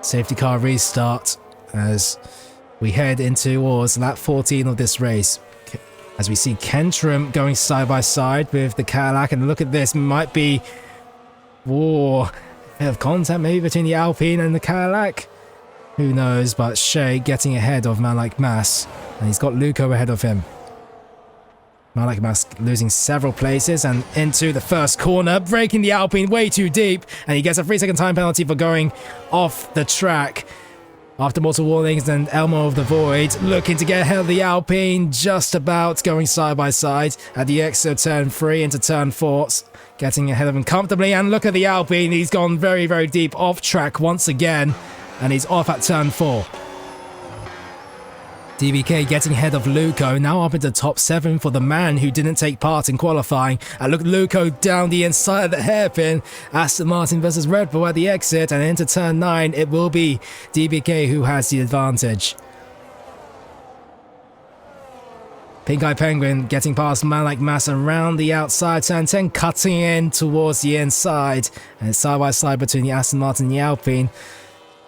Safety car restart as we head into towards lap 14 of this race. As we see Kentrum going side by side with the Cadillac, and look at this, might be a bit of contact maybe between the Alpine and the Cadillac. Who knows, but Shea getting ahead of man like Mass, and he's got Luco ahead of him. Man like Mass losing several places and into the first corner, breaking the Alpine way too deep, and he gets a 3-second time penalty for going off the track. After multiple warnings, and Elmo of the Void looking to get ahead of the Alpine, just about going side by side at the exit of turn 3 into turn 4, getting ahead of him comfortably, and look at the Alpine, he's gone very, very deep off track once again, and he's off at turn 4. DBK getting ahead of Luco, now up into top 7 for the man who didn't take part in qualifying. And look, Luco down the inside of the hairpin. Aston Martin versus Red Bull at the exit, and into turn 9, it will be DBK who has the advantage. Pink Eye Penguin getting past man like Mass around the outside, turn 10, cutting in towards the inside. And it's side by side between the Aston Martin and the Alpine.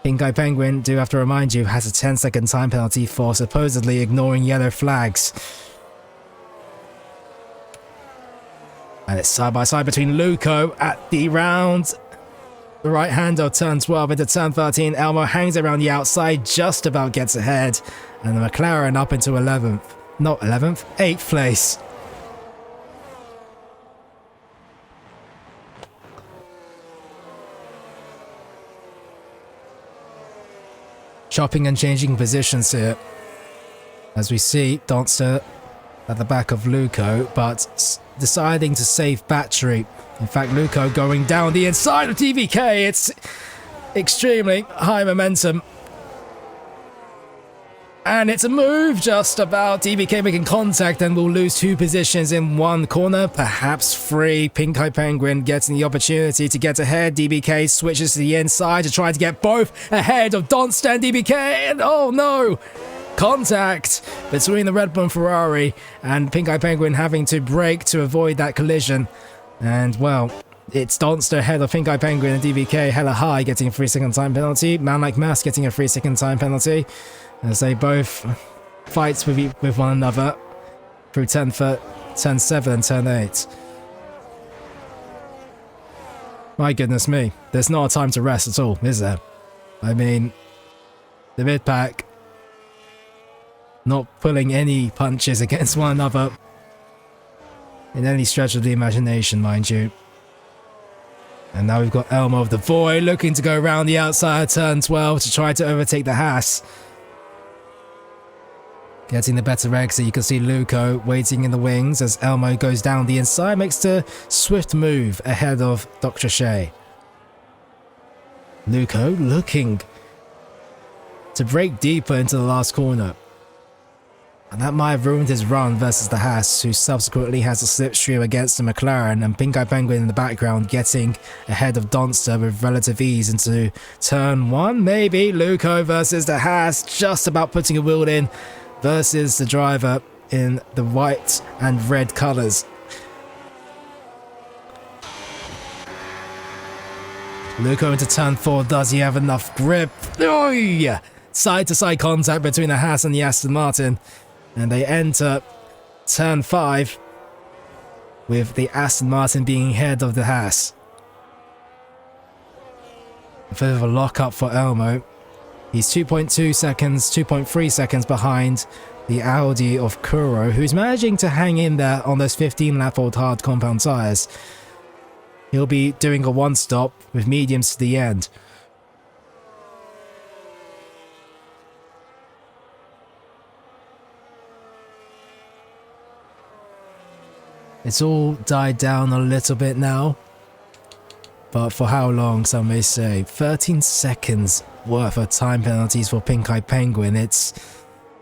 Pink Eye Penguin, do have to remind you, has a 10-second time penalty for supposedly ignoring yellow flags. And it's side by side between Luco at the round. The right hand of turn 12 into turn 13. Elmo hangs around the outside, just about gets ahead. And the McLaren up into 11th. Not 11th, 8th place. Chopping and changing positions here. As we see Donster at the back of Luco, but deciding to save battery. In fact, Luco going down the inside of TVK. It's extremely high momentum. And it's a move just about. DBK making contact and will lose 2 positions in 1 corner, perhaps 3. Pink Eye Penguin getting the opportunity to get ahead. DBK switches to the inside to try to get both ahead of Donster and DBK. And oh no! Contact between the Red Bull and Ferrari, and Pink Eye Penguin having to brake to avoid that collision. And well, it's Donster ahead of Pink Eye Penguin, and DBK hella high getting a 3-second time penalty. Man like Mass getting a 3-second time penalty, as they both fight with one another through turn 7 and turn 8. My goodness me, there's not a time to rest at all, is there? I mean, the mid-pack not pulling any punches against one another in any stretch of the imagination, mind you. And now we've got Elmo of the Void looking to go around the outside of turn 12 to try to overtake the Haas. Getting the better exit, you can see Luco waiting in the wings as Elmo goes down the inside, makes the swift move ahead of Dr. Shea. Luco looking to break deeper into the last corner. And that might have ruined his run versus the Haas, who subsequently has a slipstream against the McLaren, and Pink Eye Penguin in the background getting ahead of Donster with relative ease into turn 1. Maybe Luco versus the Haas, just about putting a wheel in versus the driver in the white and red colours. Luco into turn 4, does he have enough grip? Oh yeah! Side-to-side contact between the Haas and the Aston Martin. And they enter turn 5 with the Aston Martin being ahead of the Haas. A bit of a lock-up for Elmo. He's 2.2 seconds, 2.3 seconds behind the Audi of Kuro, who's managing to hang in there on those 15-lap-old hard compound tyres. He'll be doing a one-stop with mediums to the end. It's all died down a little bit now. But for how long, some may say. 13 seconds worth of time penalties for Pink Eye Penguin. It's,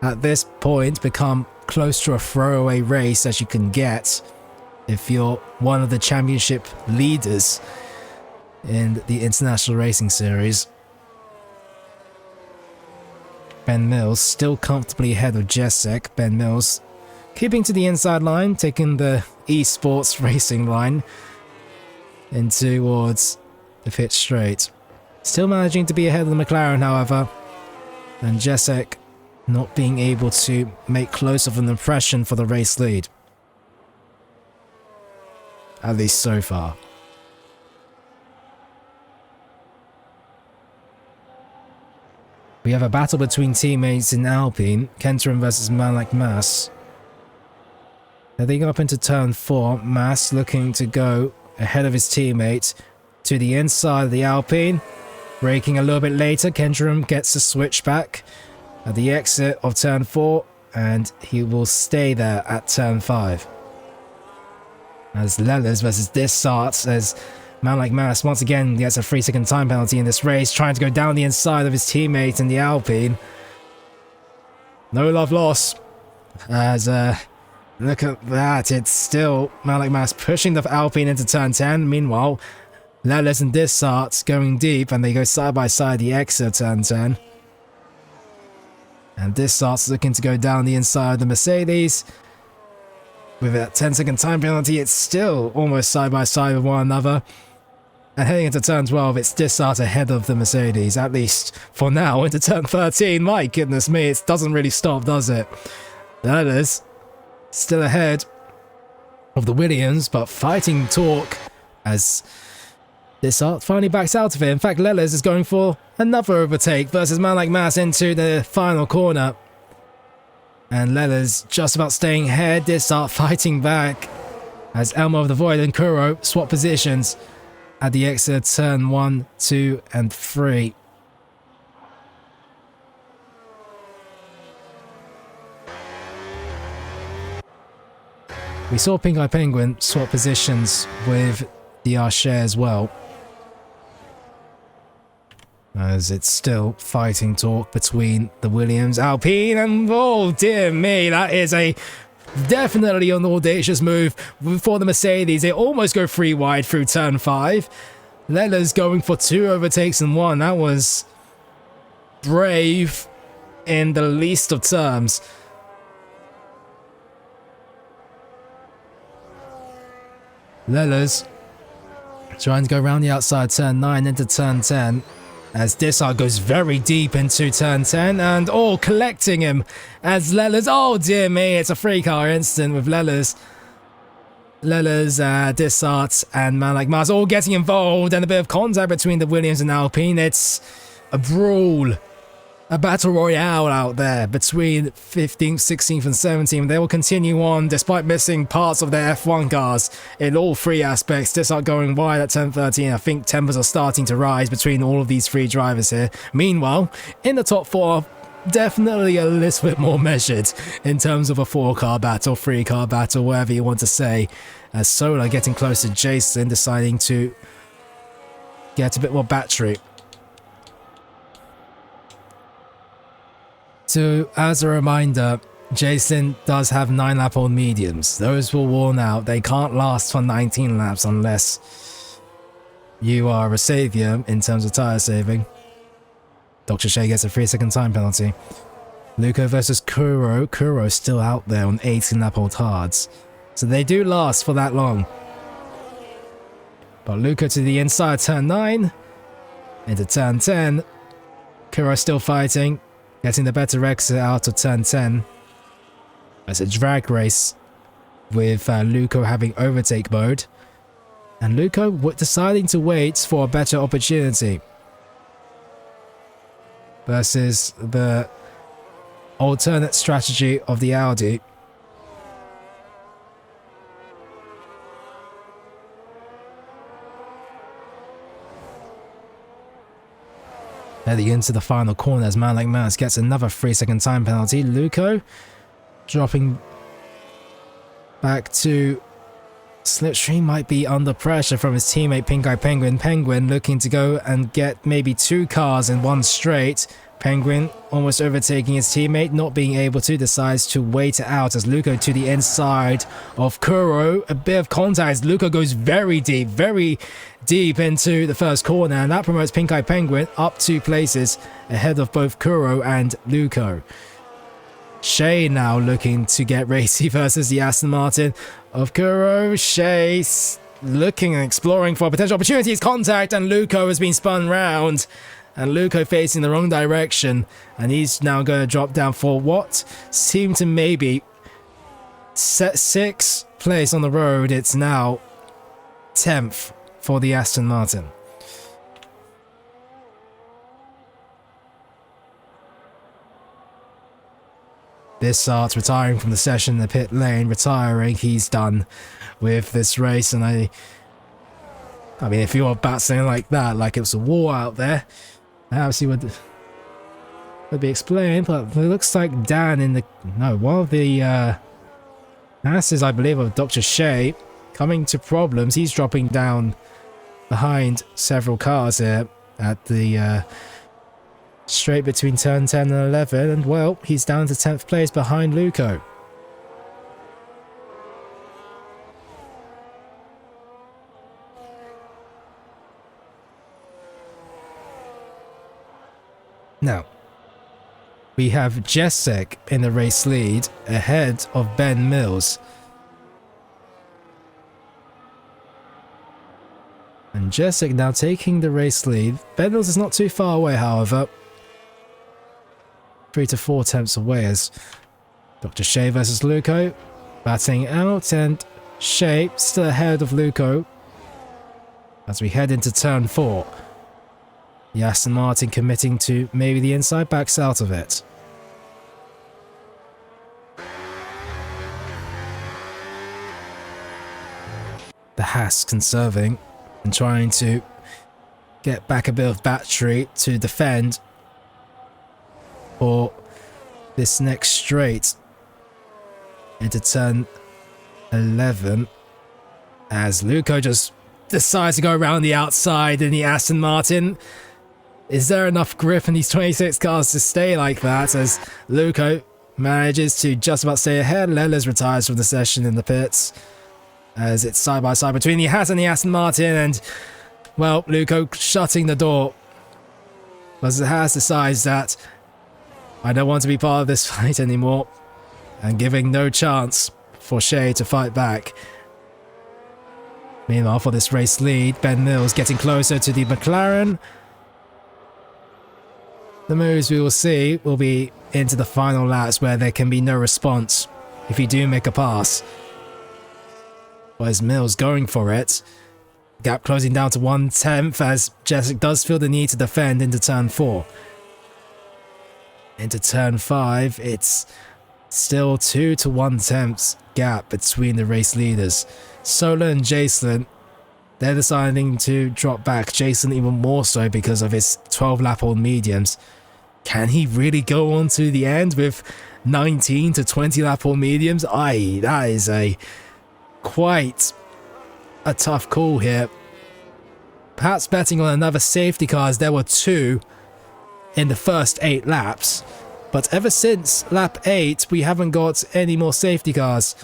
at this point, become close to a throwaway race as you can get if you're one of the championship leaders in the International Racing Series. Ben Mills still comfortably ahead of Jacek. Ben Mills keeping to the inside line, taking the esports racing line in towards the pit straight. Still managing to be ahead of the McLaren, however, and Jacek not being able to make close of an impression for the race lead. At least so far. We have a battle between teammates in Alpine, Kenterim versus Malak Mas. Heading up into turn 4, Mas looking to go ahead of his teammate to the inside of the Alpine. Braking a little bit later, Kenterim gets a switchback at the exit of turn 4, and he will stay there at turn 5. As Lellers versus Dissart, as Malak Mas once again gets a 3-second time penalty in this race, trying to go down the inside of his teammate in the Alpine. No love lost, as look at that, it's still Malak Mas pushing the Alpine into turn 10. Meanwhile, Lellers and Dissart going deep, and they go side by side the exit of turn 10. And Dissart's looking to go down the inside of the Mercedes. With a 10-second time penalty, it's still almost side by side with one another. And heading into turn 12, it's Dissart ahead of the Mercedes, at least for now. Into turn 13, my goodness me, it doesn't really stop, does it? Lellers still ahead of the Williams, but fighting torque as Dissart finally backs out of it. In fact, Lellers is going for another overtake versus Malak Mas into the final corner. And Lellers just about staying ahead. Dissart fighting back as Elmo of the Void and Kuro swap positions at the exit of turn 1, 2, and 3. We saw Pink Eye Penguin swap positions with the Archer as well, as it's still fighting talk between the Williams, Alpine, and oh dear me, that is a definitely an audacious move for the Mercedes. They almost go 3 wide through turn 5. Lellers going for 2 overtakes in 1. That was brave in the least of terms. Lellers trying to go around the outside turn 9 into turn 10 as Dissart goes very deep into turn 10 and collecting him as Lellers, oh dear me, it's a 3-car incident with Lellers, Dissart and Malak Mas all getting involved, and a bit of contact between the Williams and Alpine. It's a brawl, a battle royale out there between 15th, 16th and 17th. They will continue on despite missing parts of their F1 cars in all 3 aspects. Dissart going wide at turn 13. I think tempers are starting to rise between all of these 3 drivers here. Meanwhile, in the top 4, definitely a little bit more measured in terms of a 4-car battle, 3-car battle, whatever you want to say. As Solar getting close to Jason, deciding to get a bit more battery. So, as a reminder, Jason does have 9 lap old mediums. Those will worn out. They can't last for 19 laps unless you are a savior in terms of tire saving. Dr. Shea gets a 3-second time penalty. Luco versus Kuro. Kuro's still out there on 18 lap old hards. So they do last for that long. But Luco to the inside, turn 9. Into turn 10. Kuro still fighting. Getting the better exit out of turn 10. It's a drag race with Luco having overtake mode. And Luco deciding to wait for a better opportunity. Versus the alternate strategy of the Audi. Heading into the final corner as Man Like Mouse gets another 3-second time penalty. Luco dropping back to Slipstream, might be under pressure from his teammate Pink Eye Penguin. Penguin looking to go and get maybe 2 cars in one straight. Penguin almost overtaking his teammate, not being able to, decides to wait it out as Luco to the inside of Kuro. A bit of contact. Luco goes very deep into the first corner, and that promotes Pink Eye Penguin up 2 places ahead of both Kuro and Luco. Shea now looking to get racy versus the Aston Martin of Kuro. Shea looking and exploring for potential opportunities. Contact, and Luco has been spun round. And Luco facing the wrong direction. And he's now going to drop down for what seemed to maybe set 6th place on the road. It's now 10th for the Aston Martin. Bissart retiring from the session in the pit lane, retiring. He's done with this race, and I mean, if you're battling like that, like it was a war out there, perhaps he would be explained. But it looks like Dan in the one of the asses, I believe, of Dr. Shea coming to problems. He's dropping down behind several cars here at the straight between turn 10 and 11, and well, he's down to 10th place behind Luco. Now, we have Jessic in the race lead ahead of Ben Mills. And Jessic now taking the race lead. Ben Mills is not too far away, however. 3 to 4 tenths away as Dr. Shea versus Luco batting out, and Shea still ahead of Luco as we head into turn 4. The Aston Martin committing to maybe the inside, backs out of it. The Haas conserving and trying to get back a bit of battery to defend for this next straight into turn 11 as Luco just decides to go around the outside in the Aston Martin. Is there enough grip in these 26 cars to stay like that as Luco manages to just about stay ahead? Lelers retires from the session in the pits as it's side by side between the Haas and the Aston Martin, and well, Luco shutting the door as the Haas decides that I don't want to be part of this fight anymore, and giving no chance for Shea to fight back. Meanwhile, for this race lead, Ben Mills getting closer to the McLaren. The moves we will see will be into the final laps where there can be no response if you do make a pass. Whereas Mills going for it. Gap closing down to 1/10 as Jessic does feel the need to defend into turn 4. Into turn 5, it's still 2 to 1/10 gap between the race leaders. Sola and Jason, they're deciding to drop back. Jason even more so because of his 12 lap old mediums. Can he really go on to the end with 19 to 20 lap old mediums? That is quite a tough call here. Perhaps betting on another safety car as there were 2 in the first 8 laps. But ever since lap 8, we haven't got any more safety cars.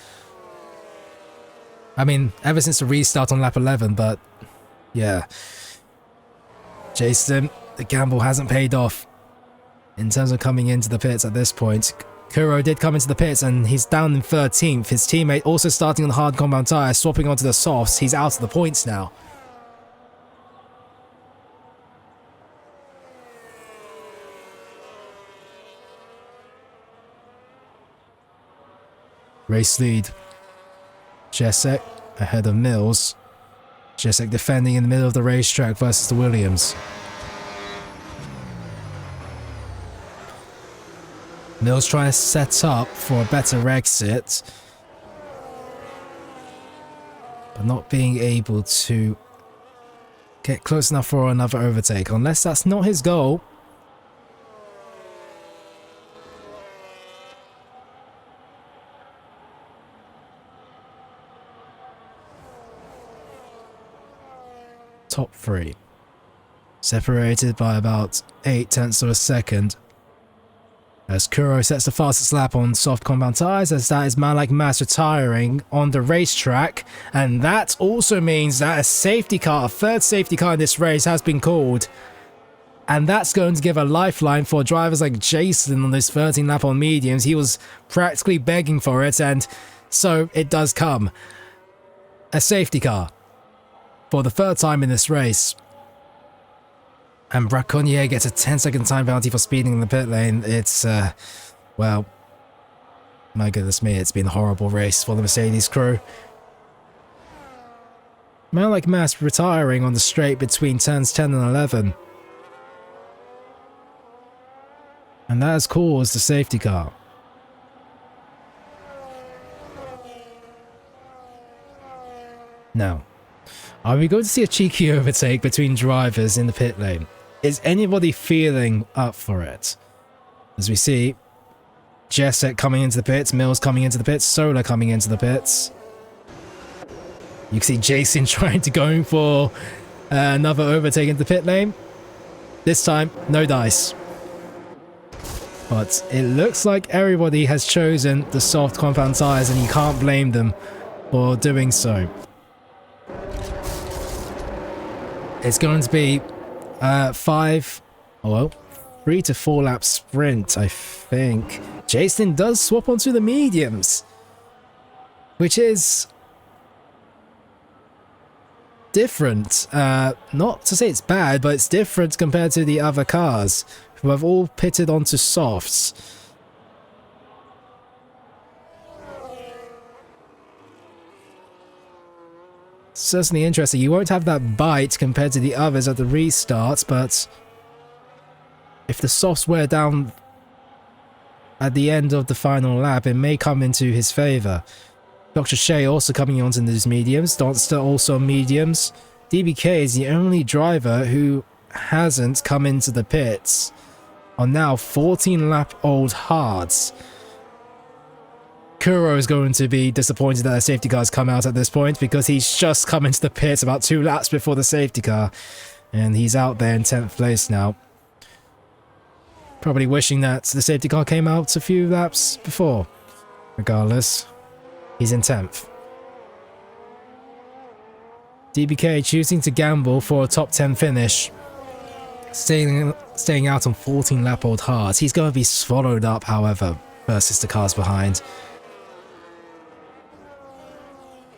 I mean, ever since the restart on lap 11, but yeah. Jason, the gamble hasn't paid off in terms of coming into the pits at this point. Kuro did come into the pits and he's down in 13th. His teammate also starting on the hard compound tyre, swapping onto the softs. He's out of the points now. Race lead. Jesek ahead of Mills. Jesek defending in the middle of the racetrack versus the Williams. Mills trying to set up for a better exit, but not being able to get close enough for another overtake, unless that's not his goal. Top 3. Separated by about 0.8 of a second. As Kuro sets the fastest lap on soft compound tyres, as that is man like Mass retiring on the racetrack. And that also means that a safety car, a third safety car in this race has been called. And that's going to give a lifeline for drivers like Jason on this 13 lap on mediums. He was practically begging for it, and so it does come. A safety car for the third time in this race. And Braconnier gets a 10-second time penalty for speeding in the pit lane. It's, well, my goodness me, it's been a horrible race for the Mercedes crew. Man like Mass retiring on the straight between turns 10 and 11. And that has caused the safety car. Now, are we going to see a cheeky overtake between drivers in the pit lane? Is anybody feeling up for it? As we see, Jesek coming into the pits, Mills coming into the pits, Solar coming into the pits. You can see Jason trying to go for another overtake into the pit lane. This time, no dice. But it looks like everybody has chosen the soft compound tyres, and you can't blame them for doing so. It's going to be 3 to 4 lap sprint, I think. Jason does swap onto the mediums, which is different. Not to say it's bad, but it's different compared to the other cars who have all pitted onto softs. Certainly interesting. You won't have that bite compared to the others at the restart, but if the softs wear down at the end of the final lap, it may come into his favour. Dr. Shea also coming onto these mediums. Donster also mediums. DBK is the only driver who hasn't come into the pits on now 14 lap old hards. Kuro is going to be disappointed that a safety car's come out at this point, because he's just come into the pits about 2 laps before the safety car, and he's out there in 10th place now. Probably wishing that the safety car came out a few laps before. Regardless, he's in 10th. DBK choosing to gamble for a top 10 finish, staying out on 14 lap old hards. He's going to be swallowed up, however, versus the cars behind.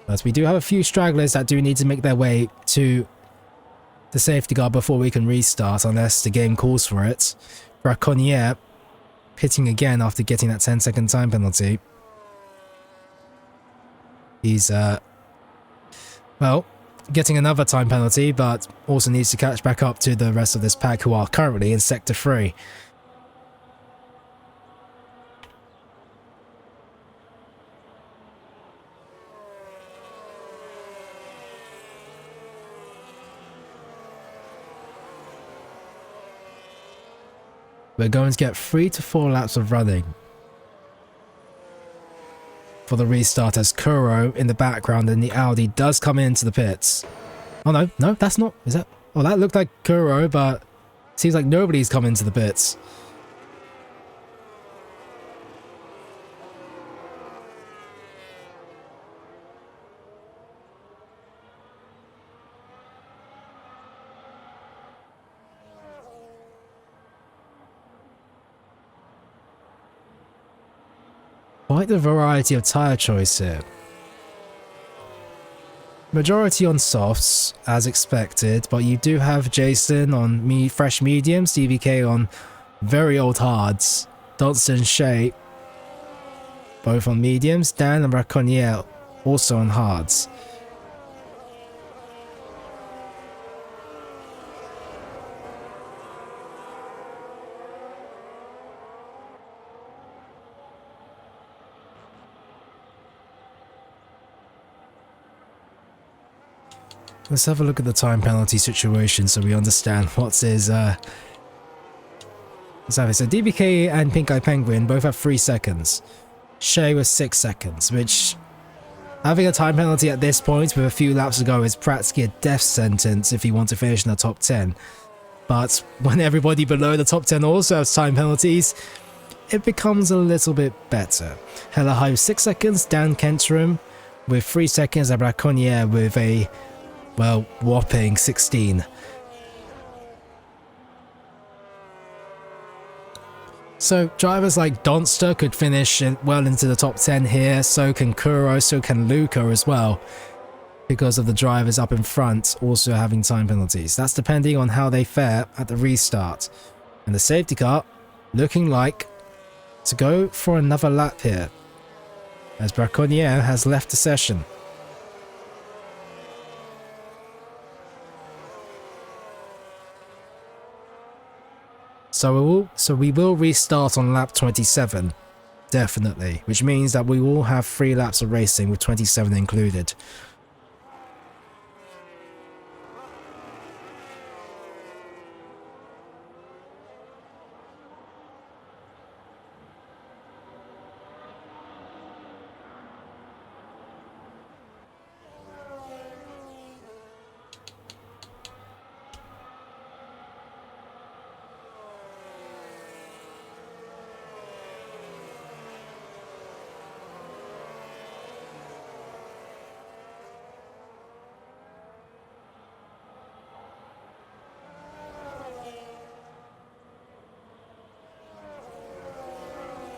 But we do have a few stragglers that do need to make their way to the safety car before we can restart, unless the game calls for it. Braconnier pitting again after getting that 10-second time penalty. He's, well, getting another time penalty, but also needs to catch back up to the rest of this pack, who are currently in Sector 3. We're going to get 3 to 4 laps of running for the restart, as Kuro in the background and the Audi does come into the pits. Oh no, that's not, is that? Oh, that looked like Kuro, but it seems like nobody's come into the pits. Quite the variety of tyre choice here. Majority on softs, as expected, but you do have Jason on fresh mediums, DBK on very old hards, Dunstan Shea both on mediums, Dan and Braconnier also on hards. Let's have a look at the time penalty situation so we understand what is so DBK and Pink Eye Penguin both have 3 seconds. Shea was 6 seconds, which having a time penalty at this point with a few laps to go is practically a death sentence if you want to finish in the top 10. But when everybody below the top 10 also has time penalties, it becomes a little bit better. Hella High with 6 seconds, Dan Kentrum with 3 seconds, and Braconnier with a, well, whopping 16. So drivers like Donster could finish well into the top 10 here, so can Kuro, so can Luca as well, because of the drivers up in front also having time penalties. That's depending on how they fare at the restart. And the safety car looking like to go for another lap here, as Braconnier has left the session. So we will restart on lap 27, definitely, which means that we will have 3 laps of racing with 27 included.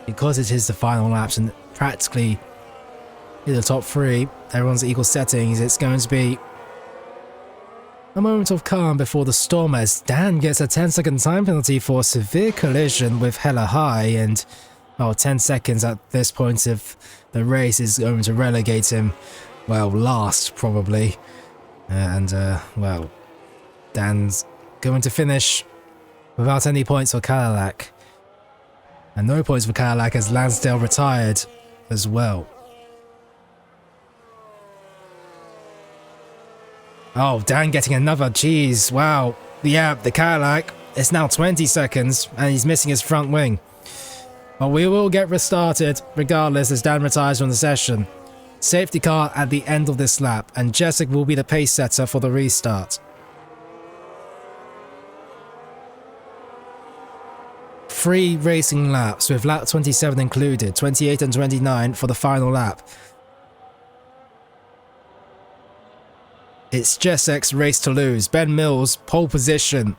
Because it is the final laps and practically in the top 3, everyone's at equal settings, it's going to be a moment of calm before the storm as Dan gets a 10-second time penalty for a severe collision with Hella High, and 10 seconds at this point of the race is going to relegate him, well, last probably. And, well, Dan's going to finish without any points for Cadillac. And no points for Cadillac as Lansdale retired as well. Oh, Dan getting another, jeez, wow. Yeah, the Cadillac, it's now 20 seconds and he's missing his front wing. But we will get restarted regardless as Dan retires from the session. Safety car at the end of this lap, and Jessic will be the pace setter for the restart. 3 racing laps with lap 27 included, 28 and 29 for the final lap. It's Jessek's race to lose. Ben Mills, pole position.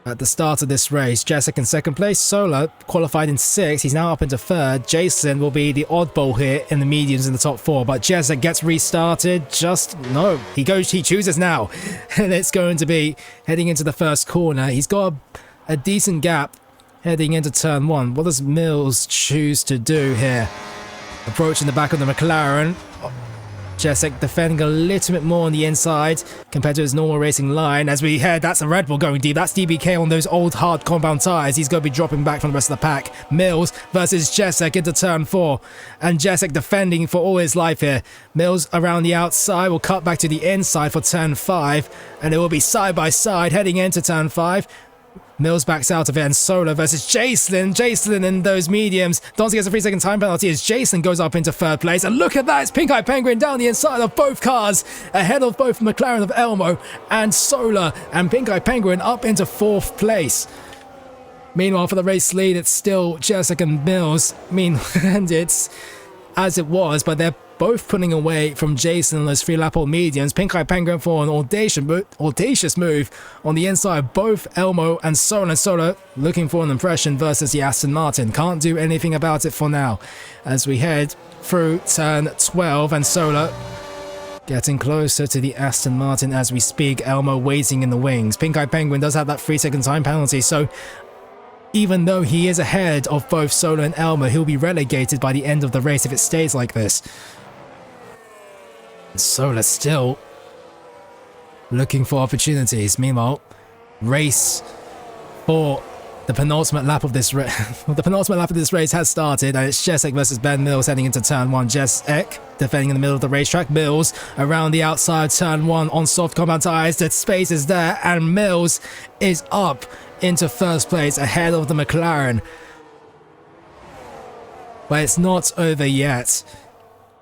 At the start of this race, Jessek in second place. Sola qualified in 6th. He's now up into 3rd. Jason will be the oddball here in the mediums in the top 4. But Jessek gets restarted. Just no. He chooses now. And it's going to be heading into the first corner. He's got a decent gap heading into turn 1. What does Mills choose to do here? Approaching the back of the McLaren. Jessek defending a little bit more on the inside compared to his normal racing line. As we head, that's a Red Bull going deep. That's DBK on those old hard compound tyres. He's going to be dropping back from the rest of the pack. Mills versus Jessek into turn 4. And Jessek defending for all his life here. Mills around the outside will cut back to the inside for turn 5. And it will be side by side heading into turn 5. Mills backs out of it, and Sola versus Jason. Jason in those mediums. Donzi gets a 3-second time penalty as Jason goes up into 3rd place. And look at that, it's Pink Eye Penguin down the inside of both cars, ahead of both McLaren of Elmo and Sola, and Pink Eye Penguin up into 4th place. Meanwhile, for the race lead, it's still Jessica and Mills. And it's as it was, but they're both pulling away from Jason and those 3-lap-old mediums. Pink Eye Penguin for an audacious move on the inside. Both Elmo and Solar looking for an impression versus the Aston Martin. Can't do anything about it for now as we head through turn 12, and Solar getting closer to the Aston Martin as we speak. Elmo waiting in the wings. Pink Eye Penguin does have that 3-second time penalty, so even though he is ahead of both Solar and Elmo, he'll be relegated by the end of the race if it stays like this. Solar still looking for opportunities. Meanwhile, race for the penultimate lap of this race. The penultimate lap of this race has started, and it's Jesek versus Ben Mills heading into turn 1. Jesek defending in the middle of the racetrack. Mills around the outside, turn 1 on soft compound tires. The space is there, and Mills is up into first place ahead of the McLaren. But it's not over yet.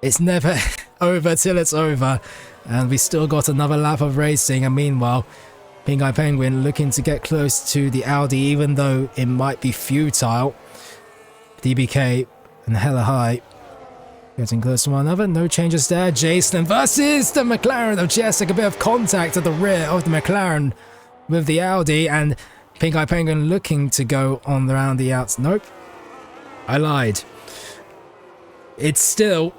It's never over till it's over, and we still got another lap of racing. And meanwhile, Pink Eye Penguin looking to get close to the Audi, even though it might be futile. DBK and Hella High getting close to one another. No changes there. Jason versus the McLaren of Jesek. A bit of contact at the rear of the McLaren with the Audi, and Pink Eye Penguin looking to go on around the outs. Nope. I lied. It's still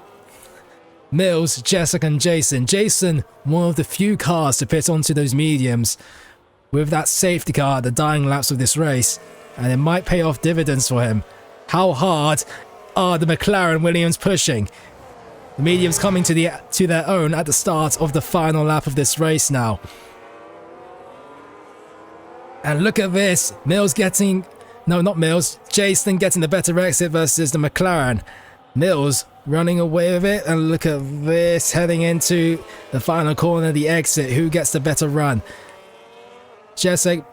Mills, Jesek and Jason. Jason, one of the few cars to pit onto those mediums with that safety car at the dying laps of this race, and it might pay off dividends for him. How hard are the McLaren Williams pushing? The mediums coming to their own at the start of the final lap of this race now. And look at this. Mills getting... No, not Mills. Jason getting the better exit versus the McLaren. Mills running away with it, and look at this, heading into the final corner, the exit. Who gets the better run? Jesek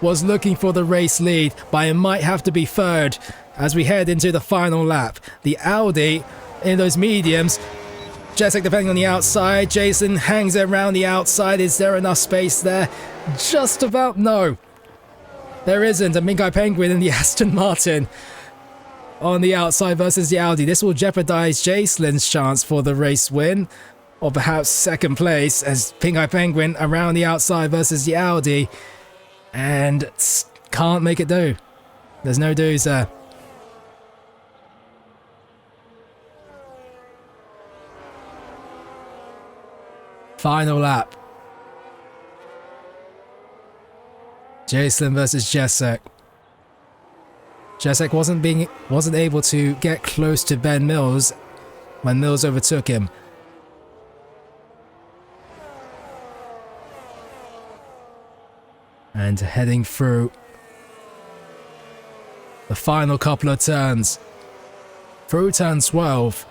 was looking for the race lead, but it might have to be third as we head into the final lap. The Audi in those mediums. Jesek defending on the outside. Jason hangs around the outside. Is there enough space there? Just about no. There isn't. A Pink Eye Penguin and the Aston Martin on the outside versus the Audi. This will jeopardize Jacelin's chance for the race win, or perhaps second place, as Pink Eye Penguin around the outside versus the Audi, and can't make it do. There's no do's there. Final lap. Jacelin versus Jesek. Jesek wasn't able to get close to Ben Mills when Mills overtook him. And heading through the final couple of turns. Through turn 12.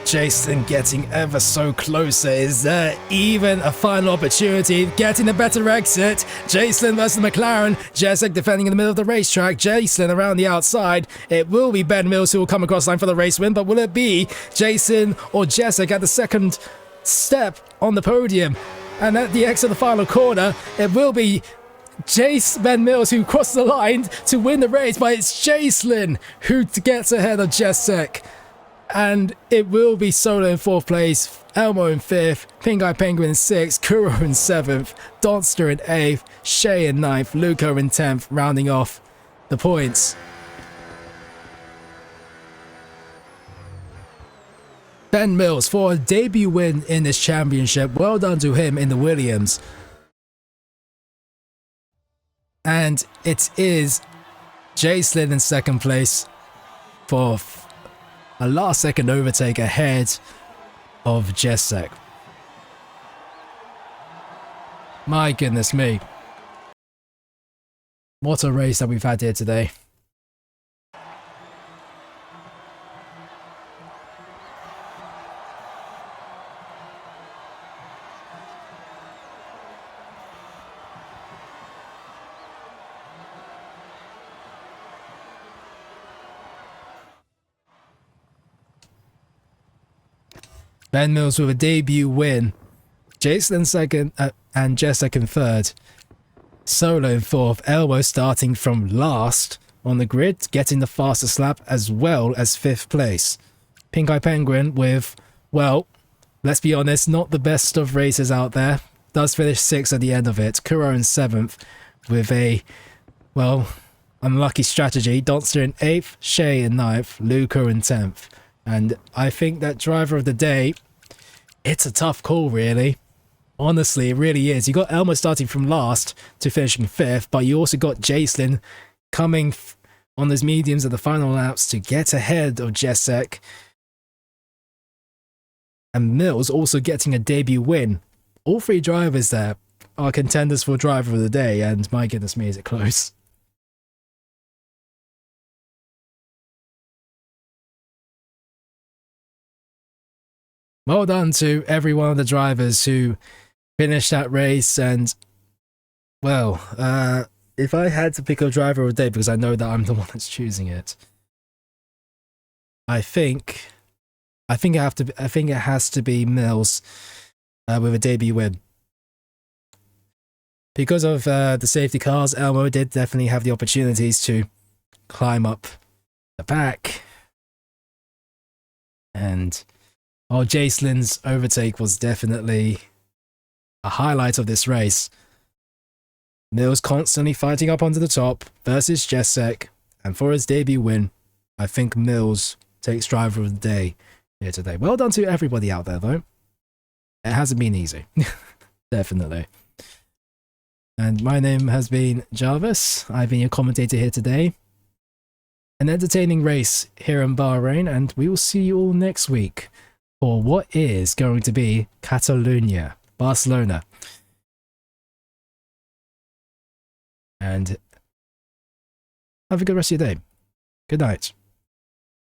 Jason getting ever so closer. Is there even a final opportunity? Getting a better exit. Jason versus the McLaren. Jesek defending in the middle of the racetrack. Jason around the outside. It will be Ben Mills who will come across line for the race win, but will it be Jason or Jesek at the second step on the podium? And at the exit of the final corner, it will be Ben Mills who crossed the line to win the race, but it's Jacelin who gets ahead of Jesek. And it will be Solo in 4th place, Elmo in 5th, Pink Eye Penguin in 6th, Kuro in 7th, Donster in 8th, Shay in 9th, Luco in 10th, rounding off the points. Ben Mills for a debut win in this championship. Well done to him in the Williams. And it is Jacelin in 2nd place for a last-second overtake ahead of Jesek. My goodness me. What a race that we've had here today. Ben Mills with a debut win. Jason in 2nd and Jesek in 3rd. Solo in 4th. Elmo starting from last on the grid, getting the fastest lap as well as 5th place. Pink Eye Penguin with, well, let's be honest, not the best of races out there. Does finish 6th at the end of it. Kuro in 7th with a, well, unlucky strategy. Donster in 8th, Shay in 9th, Luca in 10th. And I think that driver of the day, it's a tough call, really. Honestly, it really is. You got Elmo starting from last to finishing 5th, but you also got Jacelyn coming on those mediums at the final laps to get ahead of Jessek. And Mills also getting a debut win. All 3 drivers there are contenders for driver of the day, and my goodness me, is it close. Well done to every one of the drivers who finished that race, and, well, if I had to pick a driver of the day, because I know that I'm the one that's choosing it, I think it has to be Mills with a debut win. Because of the safety cars, Elmo did definitely have the opportunities to climb up the pack. And Jacelyn's overtake was definitely a highlight of this race. Mills constantly fighting up onto the top versus Jessek, and for his debut win, I think Mills takes driver of the day here today. Well done to everybody out there, though. It hasn't been easy. Definitely. And my name has been Jarvis. I've been your commentator here today. An entertaining race here in Bahrain, and we will see you all next week for what is going to be Catalonia, Barcelona. And have a good rest of your day. Good night.